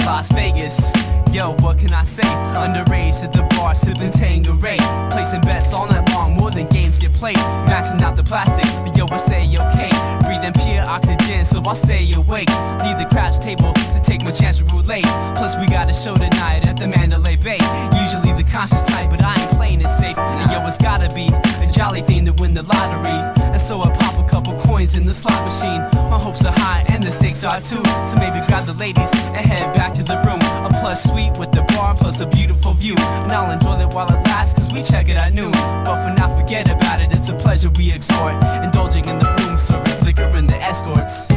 Speaker 16: Las Vegas. Yo, what can I say? Underage at the bar, sipping Tanqueray. Placing bets all night long, more than games get played. Maxing out the plastic, but yo, I say okay. Breathing pure oxygen, so I'll stay awake. Leave the craps table to take my chance with roulette. Plus we got a show tonight at the Mandalay Bay. Usually the conscious type, but I ain't playing it safe. And yo, it's gotta be a jolly thing to win the lottery. And so I pop a couple coins in the slot machine. My hopes are high and the stakes are too. So maybe grab the ladies and head back to the room. A plug
Speaker 17: plus suite with the bar plus a beautiful view. And I'll enjoy it while it lasts, cause we check it at noon. But for now, forget about it, it's a pleasure we exhort. Indulging in the room service, liquor, and the escorts.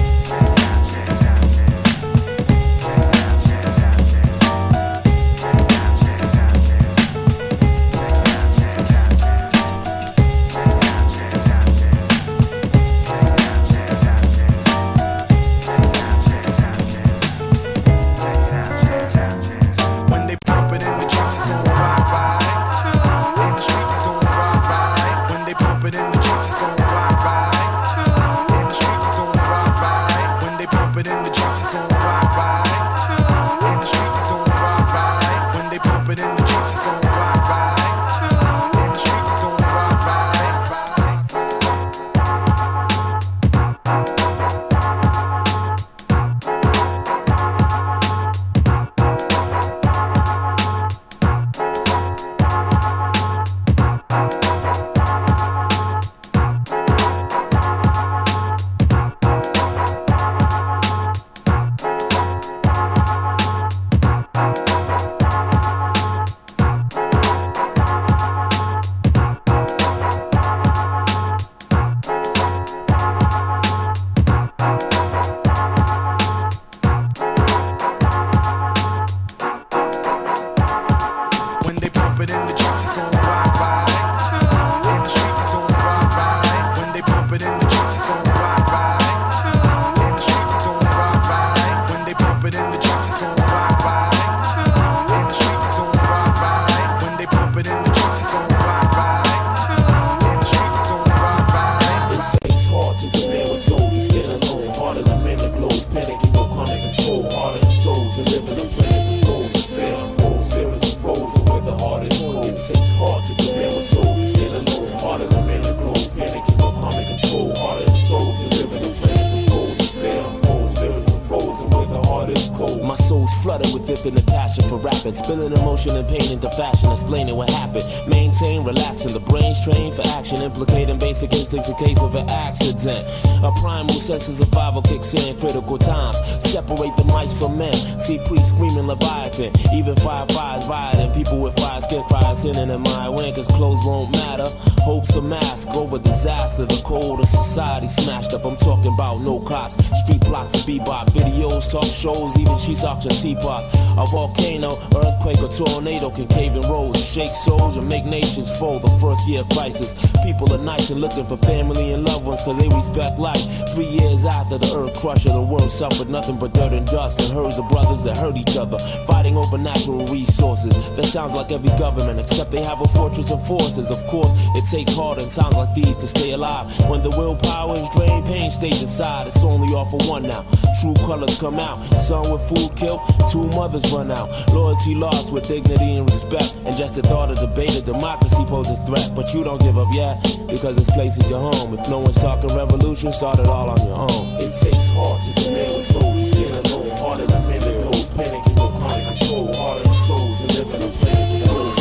Speaker 15: Spilling emotion and pain into fashion, explaining what happened. Maintain, relaxing, the brain's trained for action, implicating basic instincts in case of an accident. A primal sense of survival kicks in critical times. Separate the mice from men. See priests screaming Leviathan. Even fireflies rioting. People with fire skin fire sinning in my win, cause clothes won't matter. Hopes a mask over disaster. The cold of society smashed up. I'm talking about no cops. Street blocks of bebop. Videos, talk shows, even she's auction teapots. A volcano, earthquake or tornado can cave in roads, shake souls and make nations fold. The first year crisis, people are nice and looking for family and loved ones cause they respect life. 3 years after the earth crusher, the world suffered nothing but dirt and dust and herds of brothers that hurt each other, fighting over natural resources. That sounds like every government, except they have a fortress of forces. Of course, it takes hard and sounds like these to stay alive. When the willpower is drained, pain stays inside. It's only all for one now. True colors come out. Son with food killed, 2 mothers run out. Loyalty lost with dignity and respect. And just the thought of debate of democracy poses threat. But you don't give up yet, because this place is your home. If no one's talking revolution, start it all on your own. It takes heart to demand with soul. You stand alone, harder than men that goes panic and no chronic control. Heart and soul to live in a planet that's close.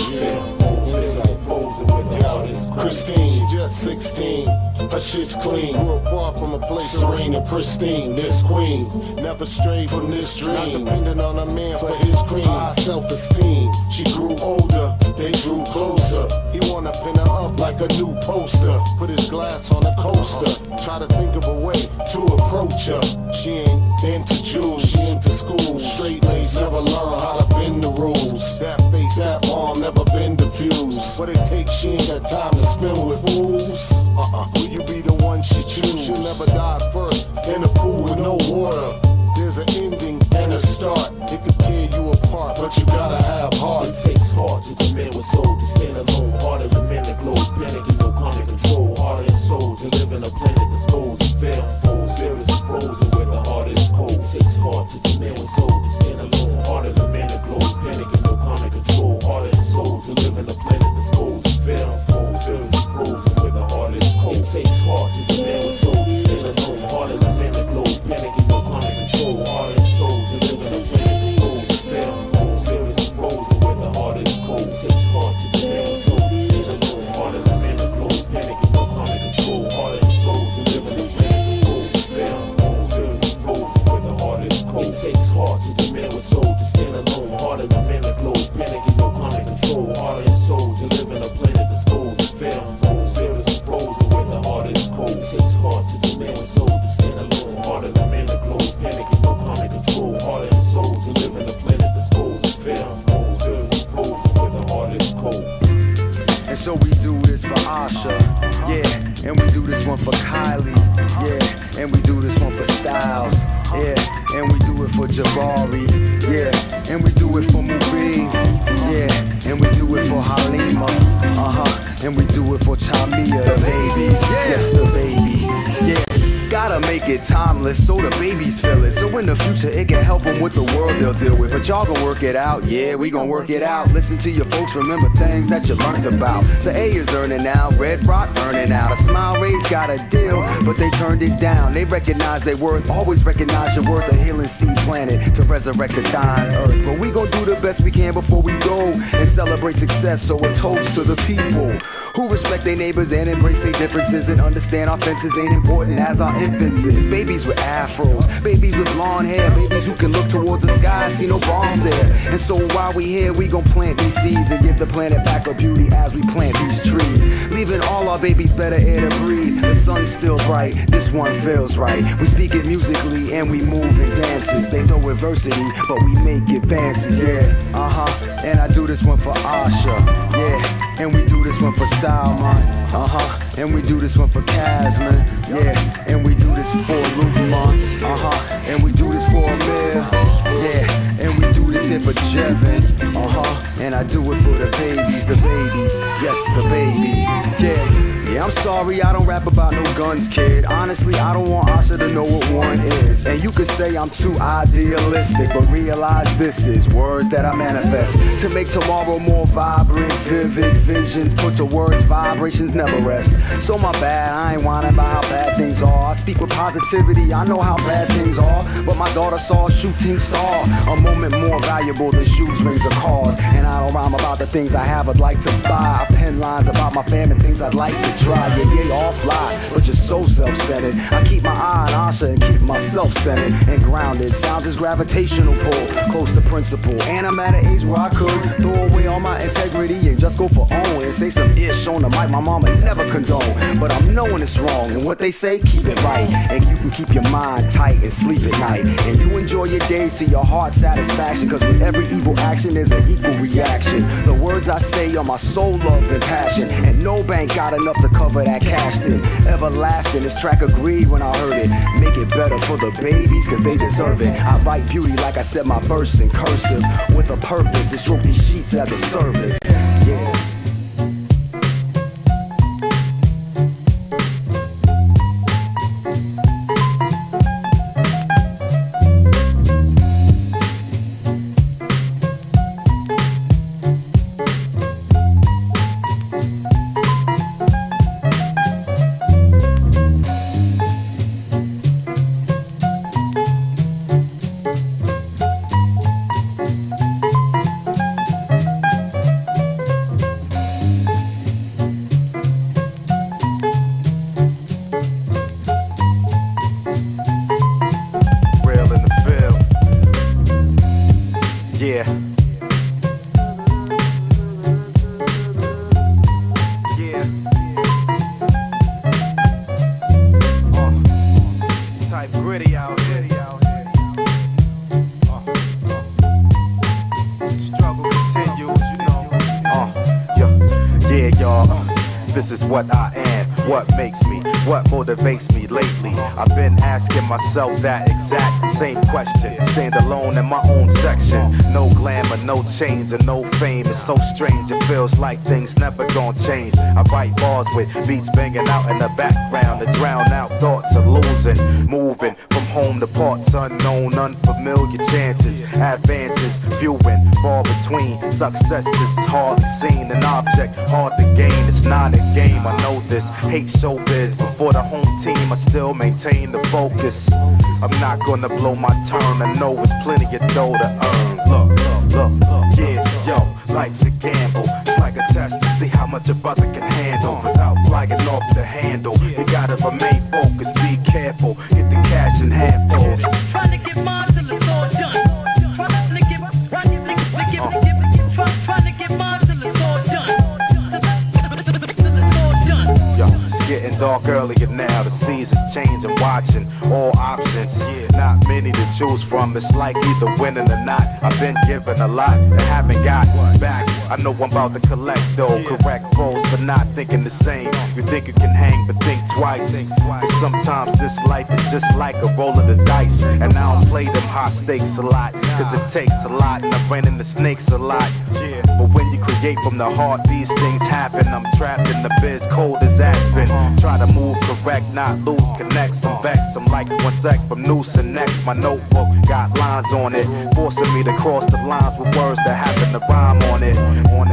Speaker 15: Foes and with the heart is
Speaker 18: Christine, she just 16. Her shit's clean. Grew up far from a place serene and pristine. This queen never strayed from this dream. Not dependent on a man for his cream. High self-esteem. She grew older, they drew closer. He wanna pin her up like a new poster. Put his glass on a coaster. Try to think of a way to approach her. She ain't into jewels, she into school. Straight lace, never learn how to bend the rules. That face, that arm, never been diffused. What it takes, she ain't got time to spend with fools. Will you be the one she choose? She'll never die first in a pool with no water. There's an ending and a start. It could tear you apart, but you gotta have heart.
Speaker 15: It takes heart to command with soul to stand alone. Harder than men that glows, panic and no chronic control. Heart and soul to live in a planet that's goals and fair foes. Fearless and frozen where the heart is cold. It takes heart to command with soul to stand alone. Harder than men that glows, panic and no chronic control. Heart and soul to live in a planet that's goals and fair foes. Fearless and frozen where the heart is cold. It takes heart to command with soul to stand alone. Harder than men that glows, panic and no chronic control. Heart and soul to live in a planet that's goals and fair foes. Fearless and frozen
Speaker 19: So we do this for Asha, yeah, and we do this one for Kylie, yeah, and we do this one for Styles, yeah, and we do it for Jabari, yeah, and we do it for Mubin, yeah, and we do it for Halima, and we do it for Chamia, the babies, yes, the babies, yeah. Gotta make it timeless so the babies feel it. So in the future it can help them with the world they'll deal with. But y'all gon' work it out, yeah, we gon' work it out. Listen to your folks, remember things that you learned about. The A is earning now, Red Rock earning out. A Smile Rays got a deal, but they turned it down. They recognize their worth, always recognize your worth. A healing seed planted to resurrect the dying earth. But we gon' do the best we can before we go and celebrate success. So a toast to the people who respect their neighbors and embrace their differences and understand our fences ain't important as our infants is. Babies with afros, babies with blonde hair, babies who can look towards the sky, see no bombs there. And so while we here, we gon' plant these seeds and give the planet back her beauty as we plant these trees, leaving all our babies better air to breathe. The sun's still bright, this one feels right. We speak it musically and we move in dances. They throw adversity, but we make advances, yeah, and I do this one for Asha, yeah, and we do this one for Salman, and we do this one for Casman, yeah, and we do this for Lukeman, and we do this for Amir, yeah, and we do this here for Jevin, and I do it for the babies, yes, the babies, yeah. Yeah, I'm sorry, I don't rap about no guns, kid. Honestly, I don't want Asha to know what one is. And you could say I'm too idealistic, but realize this is words that I manifest to make tomorrow more vibrant, vivid visions. Put to words, vibrations never rest. So my bad, I ain't whining about how bad things are. I speak with positivity, I know how bad things are. But my daughter saw a shooting star, a moment more valuable than shoes, rings, or cars. And I don't rhyme about the things I have, I'd like to buy. I pen lines about my fam and things I'd like to try. Yeah, all fly, but you're so self-centered. I keep my eye on Asha and keep myself centered and grounded. Sounds is gravitational pull, close to principle. And I'm at an age where I could throw away all my integrity and just go for own and say some ish on the mic my mama never condone. But I'm knowing it's wrong, and what they say, keep it right. And you can keep your mind tight and sleep at night. And you enjoy your days to your heart's satisfaction, cause with every evil action there's an equal reaction. The words I say are my soul, love, and passion, and no bank got enough to cover that cash in. Everlasting, this track agreed when I heard it. Make it better for the babies, cause they deserve it. I write beauty like I said my verse in cursive, with a purpose to stroke these sheets as a service. Yeah.
Speaker 8: What I am, what makes me, what motivates me lately. I've been asking myself that exact same question. Stand alone in my own section. No glamour, no chains, and no fame. It's so strange, it feels like things never gonna change. I write bars with beats banging out in the background to drown out thoughts of losing. Moving from home to parts unknown, unfamiliar chances. Advances, few and far between. Success is hardly seen, an object hard to gain. It's not a game, I know this. Hate showbiz, but for the home team I still maintain the focus. I'm not gonna blow my turn, I know it's plenty of dough to earn. Look, yeah, yo, life's a gamble. It's like a test to see how much a brother can handle. Without flying off the handle, you gotta remain focused, be careful, get the cash in handfuls.
Speaker 20: Trying to get mine till it's all done. Trying to get mine till it's all done.
Speaker 8: Yo, it's getting dark earlier now. The seasons changing, watching all options. Yeah, not many to choose from. It's like either winning or not. I've been given a lot and haven't got back. I know I'm about to collect though. Correct foes for not thinking the same. You think you can hang, but think twice. Cause sometimes this life is just like a roll of the dice. And I don't play them high stakes a lot. Cause it takes a lot and I ran into snakes a lot. But when you create from the heart, these things happen. I'm trapped in the biz, cold as Aspen. Try to move correct, not lose, connect some vex. I'm like one sec from noose and next. My notebook got lines on it, forcing me to cross the lines with words that happen to rhyme on it.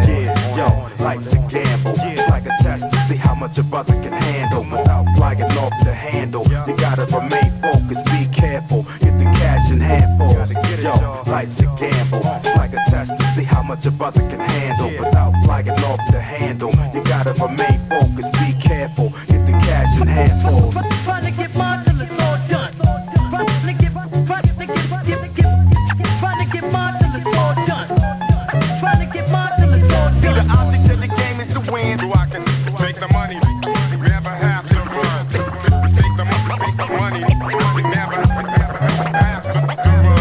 Speaker 8: Yeah, yo, life's a gamble. It's like a test to see how much a brother can handle without flying off the handle. You gotta remain focused, be careful, get the cash in handfuls. Yo, life's a gamble. It's like a test to see how much a brother can handle without flying off the handle. You gotta remain focused, be careful, get the cash in handfuls.
Speaker 20: Trying to get mine till it's all done. Trying to get mine till it's all done. Trying to get mine till it's all done.
Speaker 21: See, the object of the game is to win. So I can make the money, never have to run. Make the money, never have to run.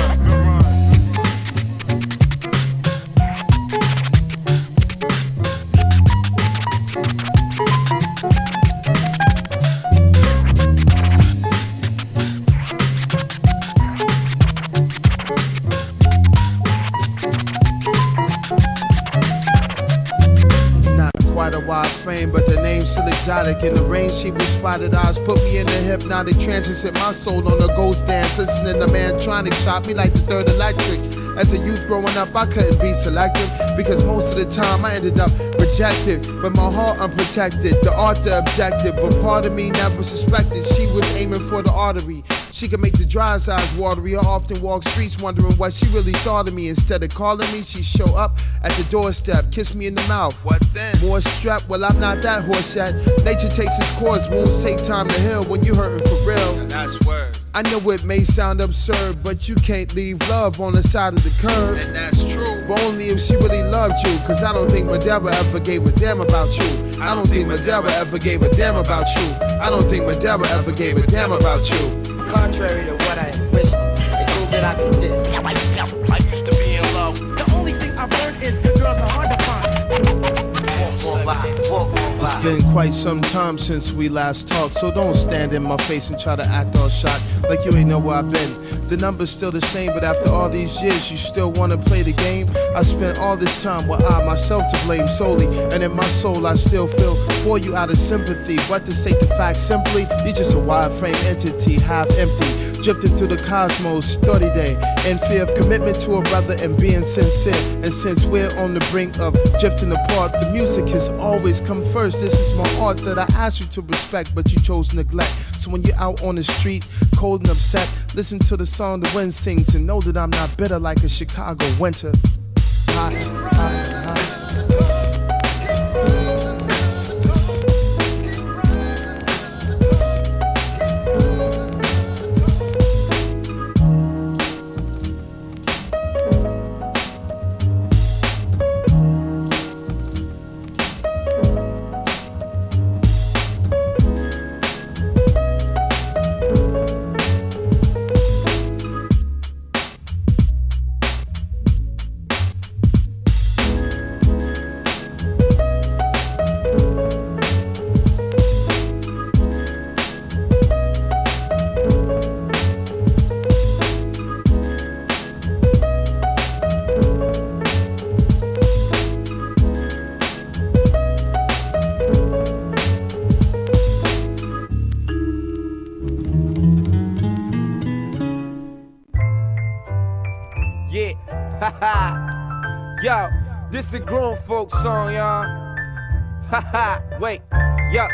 Speaker 10: Quite a wide frame, but the name's still exotic. In the range, she was spotted eyes put me in the hypnotic trance and set my soul on a ghost dance. Listening to Mantronic shot me like the third electric. As a youth growing up, I couldn't be selective because most of the time I ended up rejected, but my heart unprotected. The art, the objective, but part of me never suspected she was aiming for the artery. She could make the dry eyes watery. I often walk streets wondering what she really thought of me. Instead of calling me, she show up at the doorstep, kiss me in the mouth. What then? More strep? Well, I'm not that horse yet. Nature takes its course, wounds take time to heal when you hurting for real.
Speaker 21: And that's word.
Speaker 10: I know it may sound absurd, but you can't leave love on the side of the curb.
Speaker 21: And that's true.
Speaker 10: But only if she really loved you, cause I don't think Madeira ever gave a damn about you. I don't think Madeira ever gave a damn about you. I don't think Madeira ever gave a damn about you.
Speaker 2: Contrary to what I wished, it seems that I've been dissed.
Speaker 21: I used to be in love.
Speaker 20: The only thing I've learned is good girls are hard to find.
Speaker 10: It's been quite some time since we last talked, so don't stand in my face and try to act all shot like you ain't know where I've been. The number's still the same, but after all these years, you still wanna play the game? I spent all this time with I myself to blame solely, and in my soul I still feel for you out of sympathy. But to state the fact simply, you're just a wide frame entity, half empty, drifting through the cosmos, 30 day, in fear of commitment to a brother and being sincere. And since we're on the brink of drifting apart, the music has always come first. This is my art that I asked you to respect, but you chose neglect. So when you're out on the street, cold and upset, listen to the song the wind sings and know that I'm not bitter like a Chicago winter. Hot, hot, hot.
Speaker 7: Yo, this is a grown folk song, y'all. Haha, wait, yo.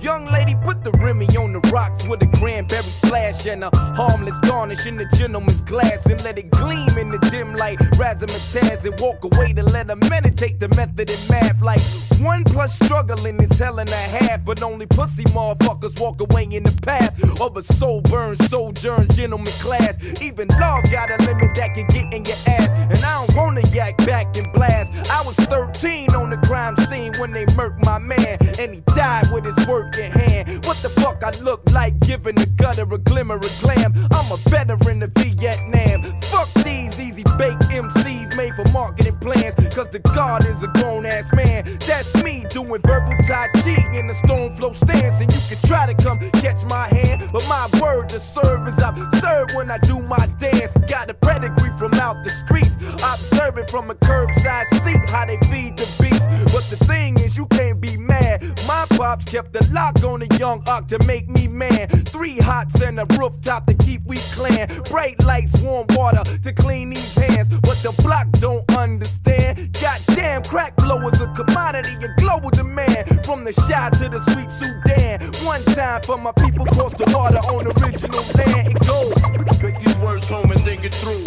Speaker 7: Young lady, put the Remy on the rocks with a cranberry splash and a harmless garnish in the gentleman's glass and let it gleam in the dim light. Razzmatazz and walk away to let her meditate the method in math. Like 1 plus struggling is hell and a half, but only pussy motherfuckers walk away in the path of a soul burn, sojourn, gentleman class. Even love got a limit that can get in your ass, and I don't wanna yak back and blast. I was 13 on the crime scene when they murked my man, and he died
Speaker 4: ride with his work in hand. What the fuck I look like, giving the gutter a glimmer of glam? I'm a veteran of Vietnam. Fuck these easy baked MCs made for marketing plans, cause the God is a grown ass man. That's me doing verbal Tai Chi in the stone flow stance. And you can try to come catch my hand, but my word to serve is absurd when I do my dance. Got a pedigree from out the streets, observing from a curbside seat how they feed the beast. But the thing is, you can't be mad. My pops kept a lock on a young ox to make me man. 3 hots and a rooftop to keep we clan. Bright lights, warm water to clean these hands. But the block don't understand. Goddamn, crack flow is a commodity in global demand. From the Shah to the sweet Sudan. One time for my people cross the water on original land. It goes.
Speaker 18: Take these words home and think it through.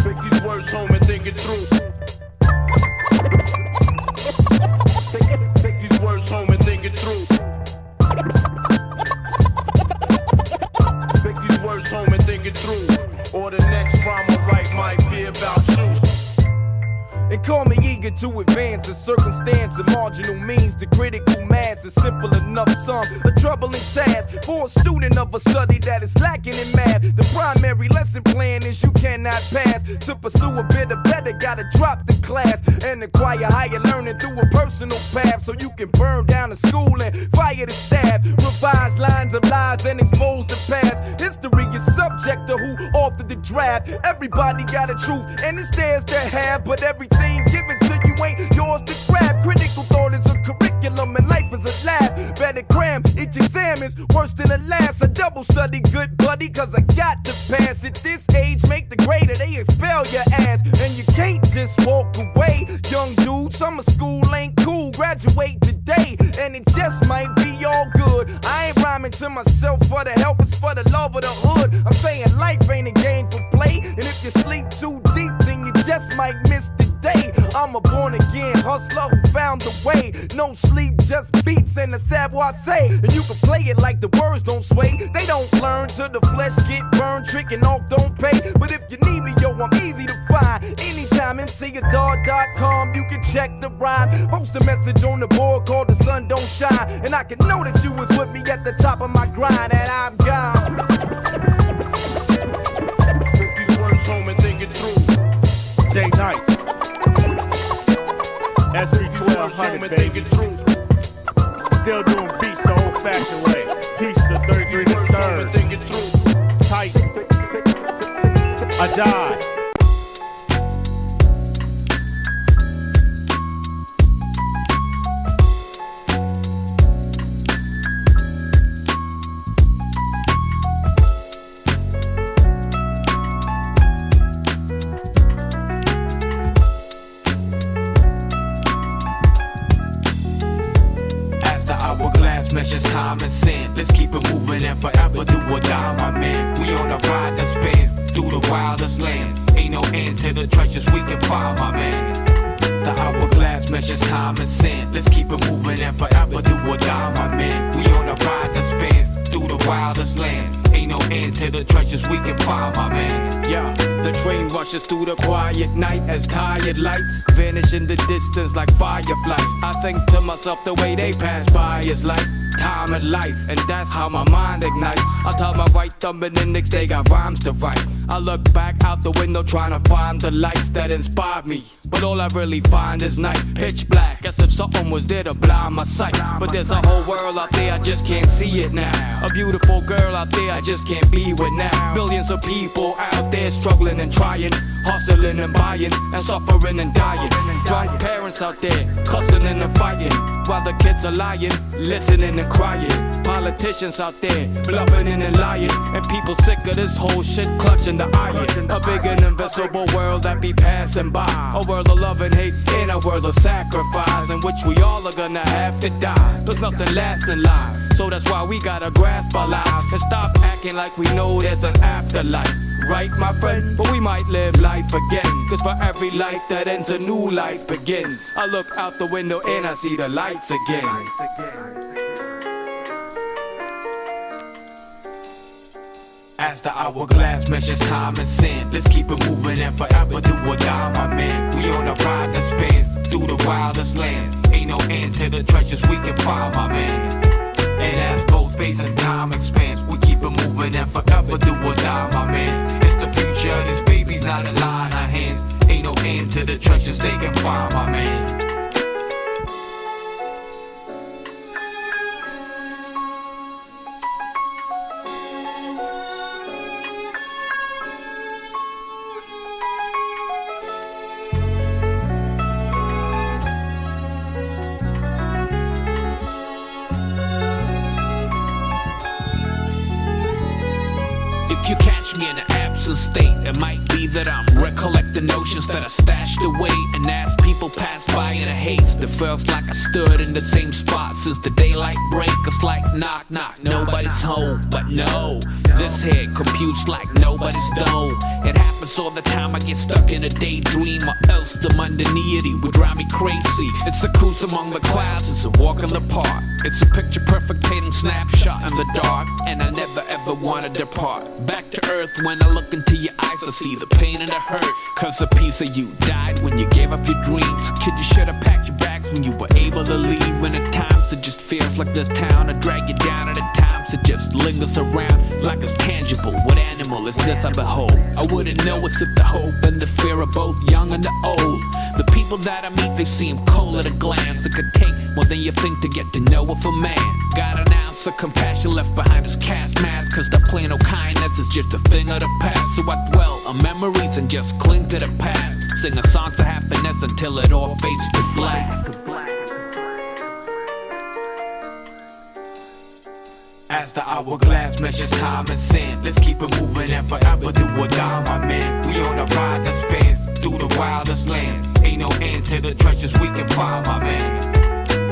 Speaker 18: Take these words home and think it through. Take these words home and think it through. Take these words home and think it through. Or the next rhyme I write might be about you.
Speaker 4: And call me eager to advance a circumstance of marginal means to critical mass. A simple enough sum, a troubling task for a student of a study that is lacking in math. The primary lesson plan is you cannot pass. To pursue a bit of better, gotta drop the class and acquire higher learning through a personal path. So you can burn down the school and fire the staff. Revise lines of lies and expose the past. History is subject to who authored the draft. Everybody got a truth and it's theirs to have, but everything given to you ain't yours to grab. Critical thought is a curriculum and life is a lab. Better cram, each exam is worse than the last. I double study, good buddy, cause I got to pass. At this age, make the grade or they expel your ass. And you can't just walk away. Young dude, summer school ain't cool. Graduate today, and it just might be all good. I ain't rhyming to myself for the help, it's for the love of the hood. I'm saying life ain't a game for play. And if you sleep too deep, then you just might miss the day. I'm a born again hustler who found the way. No sleep, just beats and a savoir-faire. And you can play it like the words don't sway. They don't learn till the flesh get burned. Tricking off don't pay. But if you need me, yo, I'm easy to find. Anytime MCadar.com, you can check the rhyme. Post a message on the board called The Sun Don't Shine. And I can know that you was with me at the top of my grind. And I'm gone.
Speaker 18: Take these words home and think it through.
Speaker 3: J Nice. SB1200, baby. Still doing beats the old fashioned way. Pieces of 33 to 3rd. Tight. I died.
Speaker 22: Measures time and sin. Let's keep it moving and forever do or die, my man. We on a ride that spans through the wildest lands. Ain't no end to the treasures we can find, my man. The hourglass measures time and sin. Let's keep it moving and forever do or die, my man. We on a ride that spans through the wildest lands. Ain't no end to the treasures we can find, my man.
Speaker 23: Yeah, the train rushes through the quiet night as tired lights vanish in the distance like fireflies. I think to myself the way they pass by is like time and life, and that's how my mind ignites. I tell my right thumb and index they got rhymes to write. I look back out the window trying to find the lights that inspired me, but all I really find is night, pitch black, as if something was there to blind my sight. But there's a whole world out there, I just can't see it now. A beautiful girl out there, I just can't be with now. Billions of people out there struggling and trying, hustling and buying, and suffering and dying. Drunk parents out there, cussing and fighting, while the kids are lying, listening and crying. Politicians out there, bluffing and lying, and people sick of this whole shit clutching the iron. A big and invisible world that be passing by, a world of love and hate in a world of sacrifice, in which we all are gonna have to die. There's nothing lasting life, so that's why we gotta grasp our lives and stop acting like we know there's an afterlife. Right, my friend? But we might live life again, cause for every life that ends, a new life begins. I look out the window and I see the lights again.
Speaker 22: As the hourglass measures time and sand. Let's keep it moving and forever do or die, my man. We on a ride that spans through the wildest lands. Ain't no end to the treasures we can find, my man. And as both space and time expands, we keep it moving and forever do or die, my man. It's the future, this baby's not a lie in our hands. Ain't no end to the treasures they can find, my man. If you catch me in an absent state, it might be that I'm recollecting notions that I stashed away. And as people pass by in a haste, it feels like I stood in the same spot since the daylight break. It's like knock, knock, nobody's home. But no, this head computes like nobody's dome. It happens all the time, I get stuck in a daydream, or else the mundanity would drive me crazy. It's a cruise among the clouds, it's a walk in the park. It's a picture perfect hidden snapshot in the dark, and I never ever want to depart. Back to earth, when I look into your eyes I see the pain and the hurt, cause a piece of you died when you gave up your dreams. Kid, you should have packed your bags when you were able to leave. When at times it just feels like this town to drag you down, and at times it just lingers around like it's tangible. What animal is this I behold? I wouldn't know it's if the hope and the fear of both young and the old. The people that I meet, they seem cold at a glance. It could take more than you think to get to know of a man. Got an ounce of compassion left behind his cast mask, cause that plain old kindness is just a thing of the past. So I dwell on memories and just cling to the past, singing songs of happiness until it all fades to black. As the hourglass measures time and sand, let's keep it moving and forever do or die, my man. We on a ride that spans through the wildest lands. Ain't no end to the treasures we can find, my man.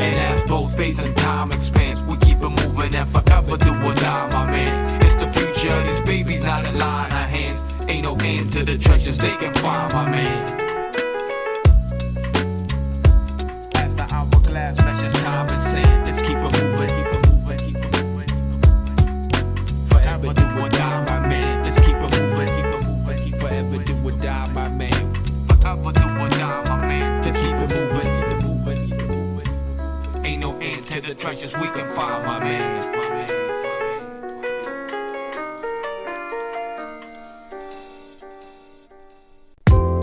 Speaker 22: And as both space and time expands, we keep it moving and forever do or die, my man. It's the future, this baby's not a lie in our hands. Ain't no end to the treasures they can find, my man. As the hourglass measures time and sand, let's keep it moving, keep it moving, keep it moving. Forever do or die, my man. Let's keep it moving, keep it moving, keep forever do or die, my man. Forever do or die, my man. Let's keep it moving, keep it moving, keep it moving. Ain't no end to the treasures we can find, my man.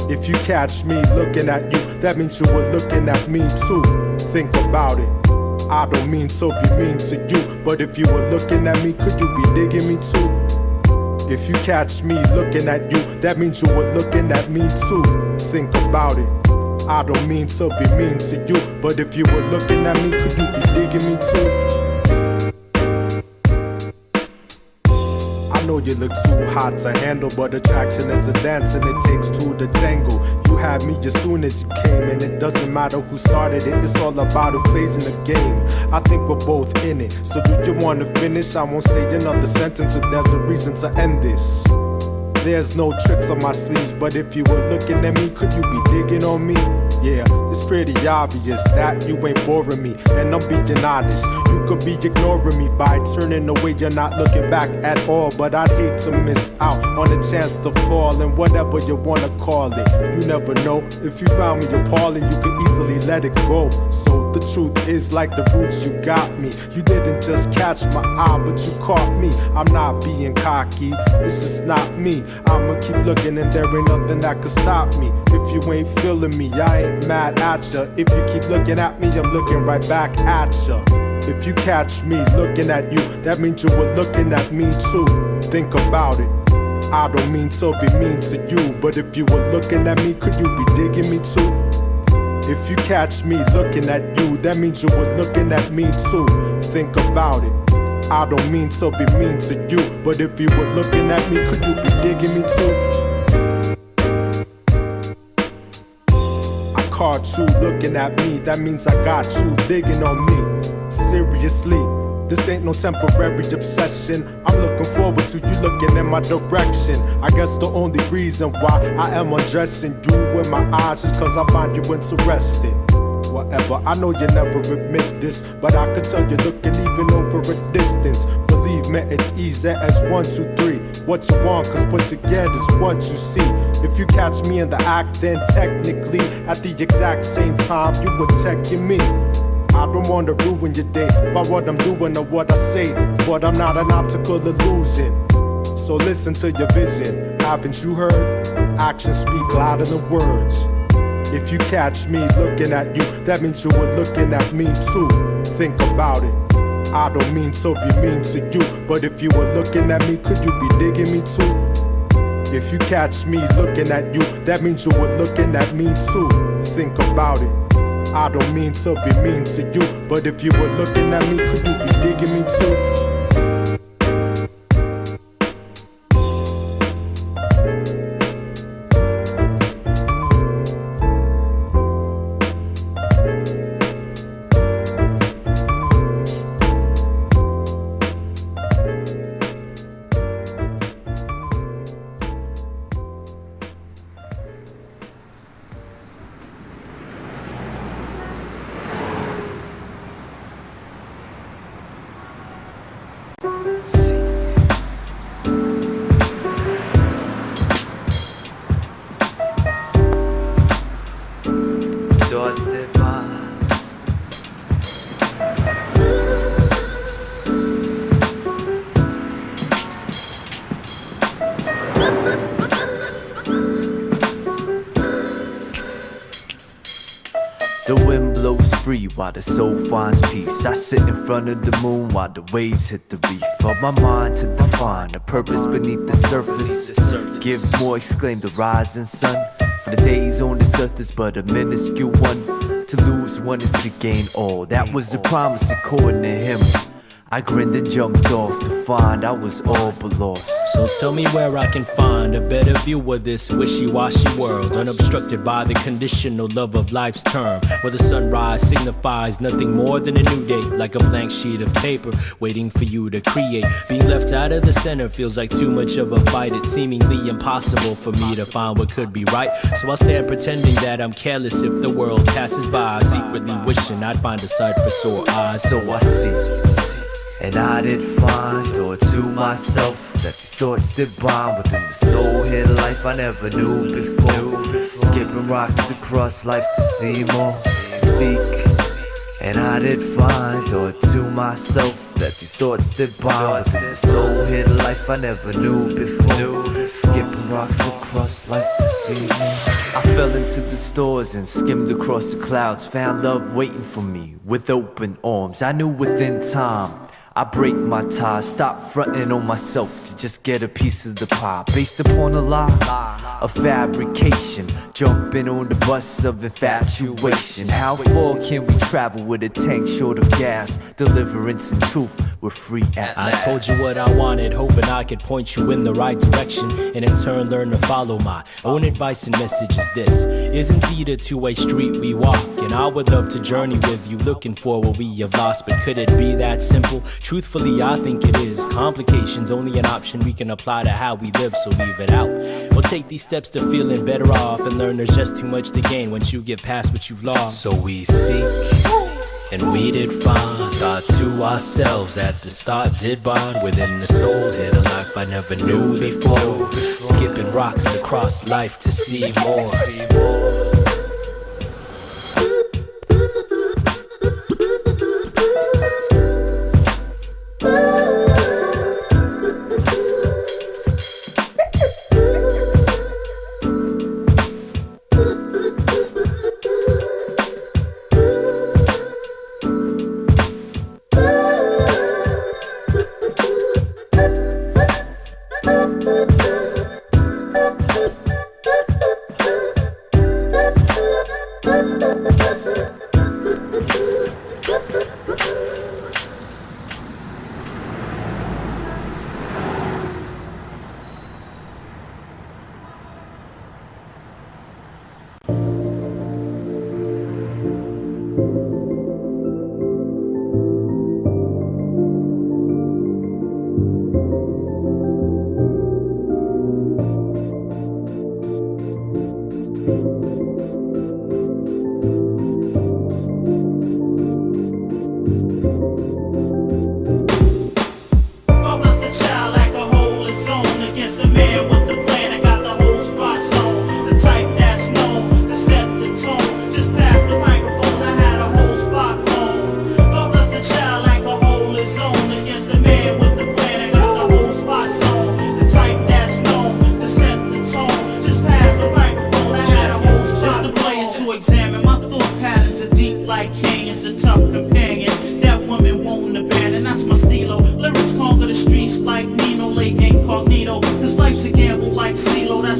Speaker 4: If you catch me looking at you, that means you were looking at me too. Think about it. I don't mean to be mean to you, but if you were looking at me, could you be digging me too? If you catch me looking at you, that means you were looking at me too. Think about it. I don't mean to be mean to you, but if you were looking at me, could you be digging me too? I know you look too hot to handle, but attraction is a dance and it takes two to tangle. You had me as soon as you came, and it doesn't matter who started it, it's all about who plays in the game. I think we're both in it, so do you want to finish? I won't say another sentence if there's a reason to end this. There's no tricks on my sleeves, but if you were looking at me, could you be digging on me? Yeah, it's pretty obvious that you ain't boring me, and I'm being honest. You could be ignoring me by turning away, you're not looking back at all. But I'd hate to miss out on a chance to fall in whatever you wanna call it. You never know, if you found me appalling, you could easily let it go. So the truth is, like the roots, you got me. You didn't just catch my eye, but you caught me. I'm not being cocky, it's just not me. I'ma keep looking and there ain't nothing that could stop me. If you ain't feeling me, I ain't mad at ya. If you keep looking at me, I'm looking right back at ya. If you catch me looking at you, that means you were looking at me too. Think about it. I don't mean to be mean to you, but if you were looking at me, could you be digging me too? If you catch me looking at you, that means you were looking at me too. Think about it. I don't mean to be mean to you, but if you were looking at me, could you be digging me too? I caught you looking at me, that means I got you digging on me. Seriously, this ain't no temporary obsession. I'm looking forward to you looking in my direction. I guess the only reason why I am undressing you with my eyes is cause I find you interesting. Whatever, I know you never admit this, but I could tell you're looking even over a distance. Believe me, it's easy as 1, 2, 3.
Speaker 1: what you want, cause what you get is what you see. If you catch me in the act, then technically at the exact same time you were checking me. I don't wanna ruin your day by what I'm doing or what I say, but I'm not an optical illusion. So listen to your vision. Haven't you heard? Actions speak louder than words. If you catch me looking at you, that means you were looking at me too. Think about it. I don't mean to be mean to you, but if you were looking at me, could you be digging me too? If you catch me looking at you, that means you were looking at me too. Think about it. I don't mean to be mean to you, but if you were looking at me, could you be digging me too?
Speaker 12: While the soul finds peace, I sit in front of the moon while the waves hit the reef. For my mind to define a purpose beneath the surface. Give more, exclaim the rising sun. For the days on this earth is but a minuscule one. To lose one is to gain all. That was the promise according to him. I grinned and jumped off to find I was all but lost.
Speaker 6: So tell me where I can find a better view of this wishy-washy world, unobstructed by the conditional love of life's term, where the sunrise signifies nothing more than a new day, like a blank sheet of paper waiting for you to create. Being left out of the center feels like too much of a fight. It's seemingly impossible for me to find what could be right, so I stand pretending that I'm careless if the world passes by, secretly wishing I'd find a sight for sore eyes.
Speaker 12: So I see, and I did find, or to myself, that these thoughts did bind within the soul hid life I never knew before. Skipping rocks across life to see more. Seek, and I did find, or to myself, that these thoughts did bind within the soul hid life I never knew before. Skipping rocks across life to see more. I fell into the stores and skimmed across the clouds, found love waiting for me with open arms. I knew within time I break my ties, stop fronting on myself to just get a piece of the pie. Based upon a lie, a fabrication, jumping on the bus of infatuation. How far can we travel with a tank short of gas? Deliverance and truth, we're free at last.
Speaker 6: I told you what I wanted, hoping I could point you in the right direction, and in turn learn to follow my own advice and message is this. Is indeed a two-way street we walk, and I would love to journey with you, looking for what we have lost. But could it be that simple? Truthfully, I think it is. Complications only an option we can apply to how we live, so leave it out. We'll take these steps to feeling better off and learn there's just too much to gain once you get past what you've lost. So we seek, and we did find. Thought to ourselves at the start did bond. Within the soul hid a life I never knew before. Skipping rocks across life to see more.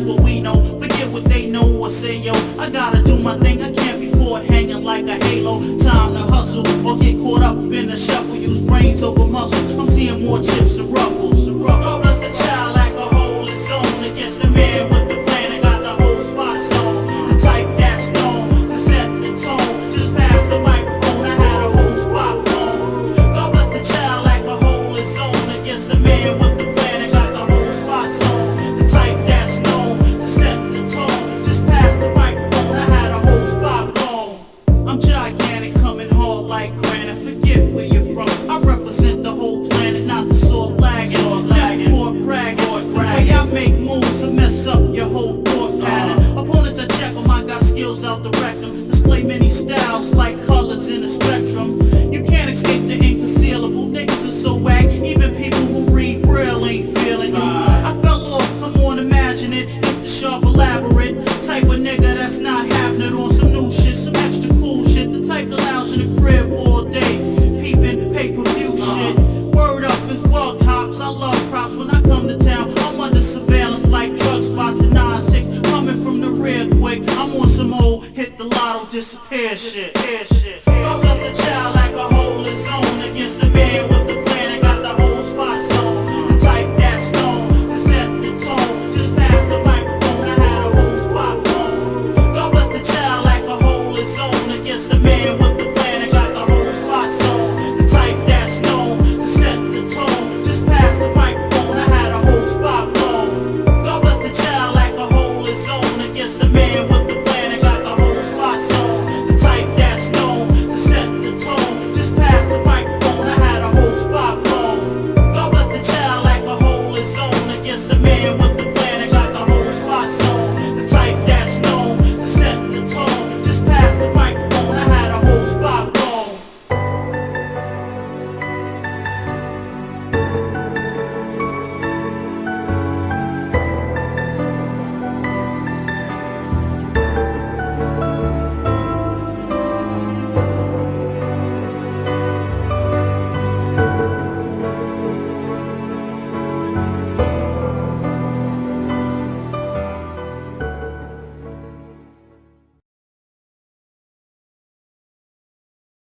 Speaker 5: what we know. Forget what they know or say, yo. I gotta do my thing, I can't be caught hanging like a halo. Time to hustle or get caught up in a shuffle. Use brains over muscle. I'm seeing more chips than ruffles. God bless the child like a hole is on against the man with the plan and got the whole spot sewn. The type that's known to set the tone. Just pass the microphone, I had a whole spot blown. God bless the child like a hole is on against the man with the plan and got the whole spot sewn. The type that's known to set the tone. Just pass the microphone, I had a whole spot blown. I'm gigantic, coming hard like granite. Forget where you're from. I represent the whole planet, not the sword lagging. Never bragging. Way I make moves to mess up your whole thought pattern. Opponents I check them, I got skills out the rectum. Display many styles like colors in the spectrum. You can't escape the inconcealable. Niggas are so whack, even people who read Braille ain't feeling you. I fell off, come on, imagine it. It's the sharp, elaborate type of nigga that's not having it on some new shit, some extra cool shit. The type that lounge in the crib all day, peeping pay-per-view shit. Word up, it's bug hops. I love props when I come to town. I'm under surveillance like drug spots at 9-6. Coming from the rear quick. I'm on some old hit the lotto, disappear shit.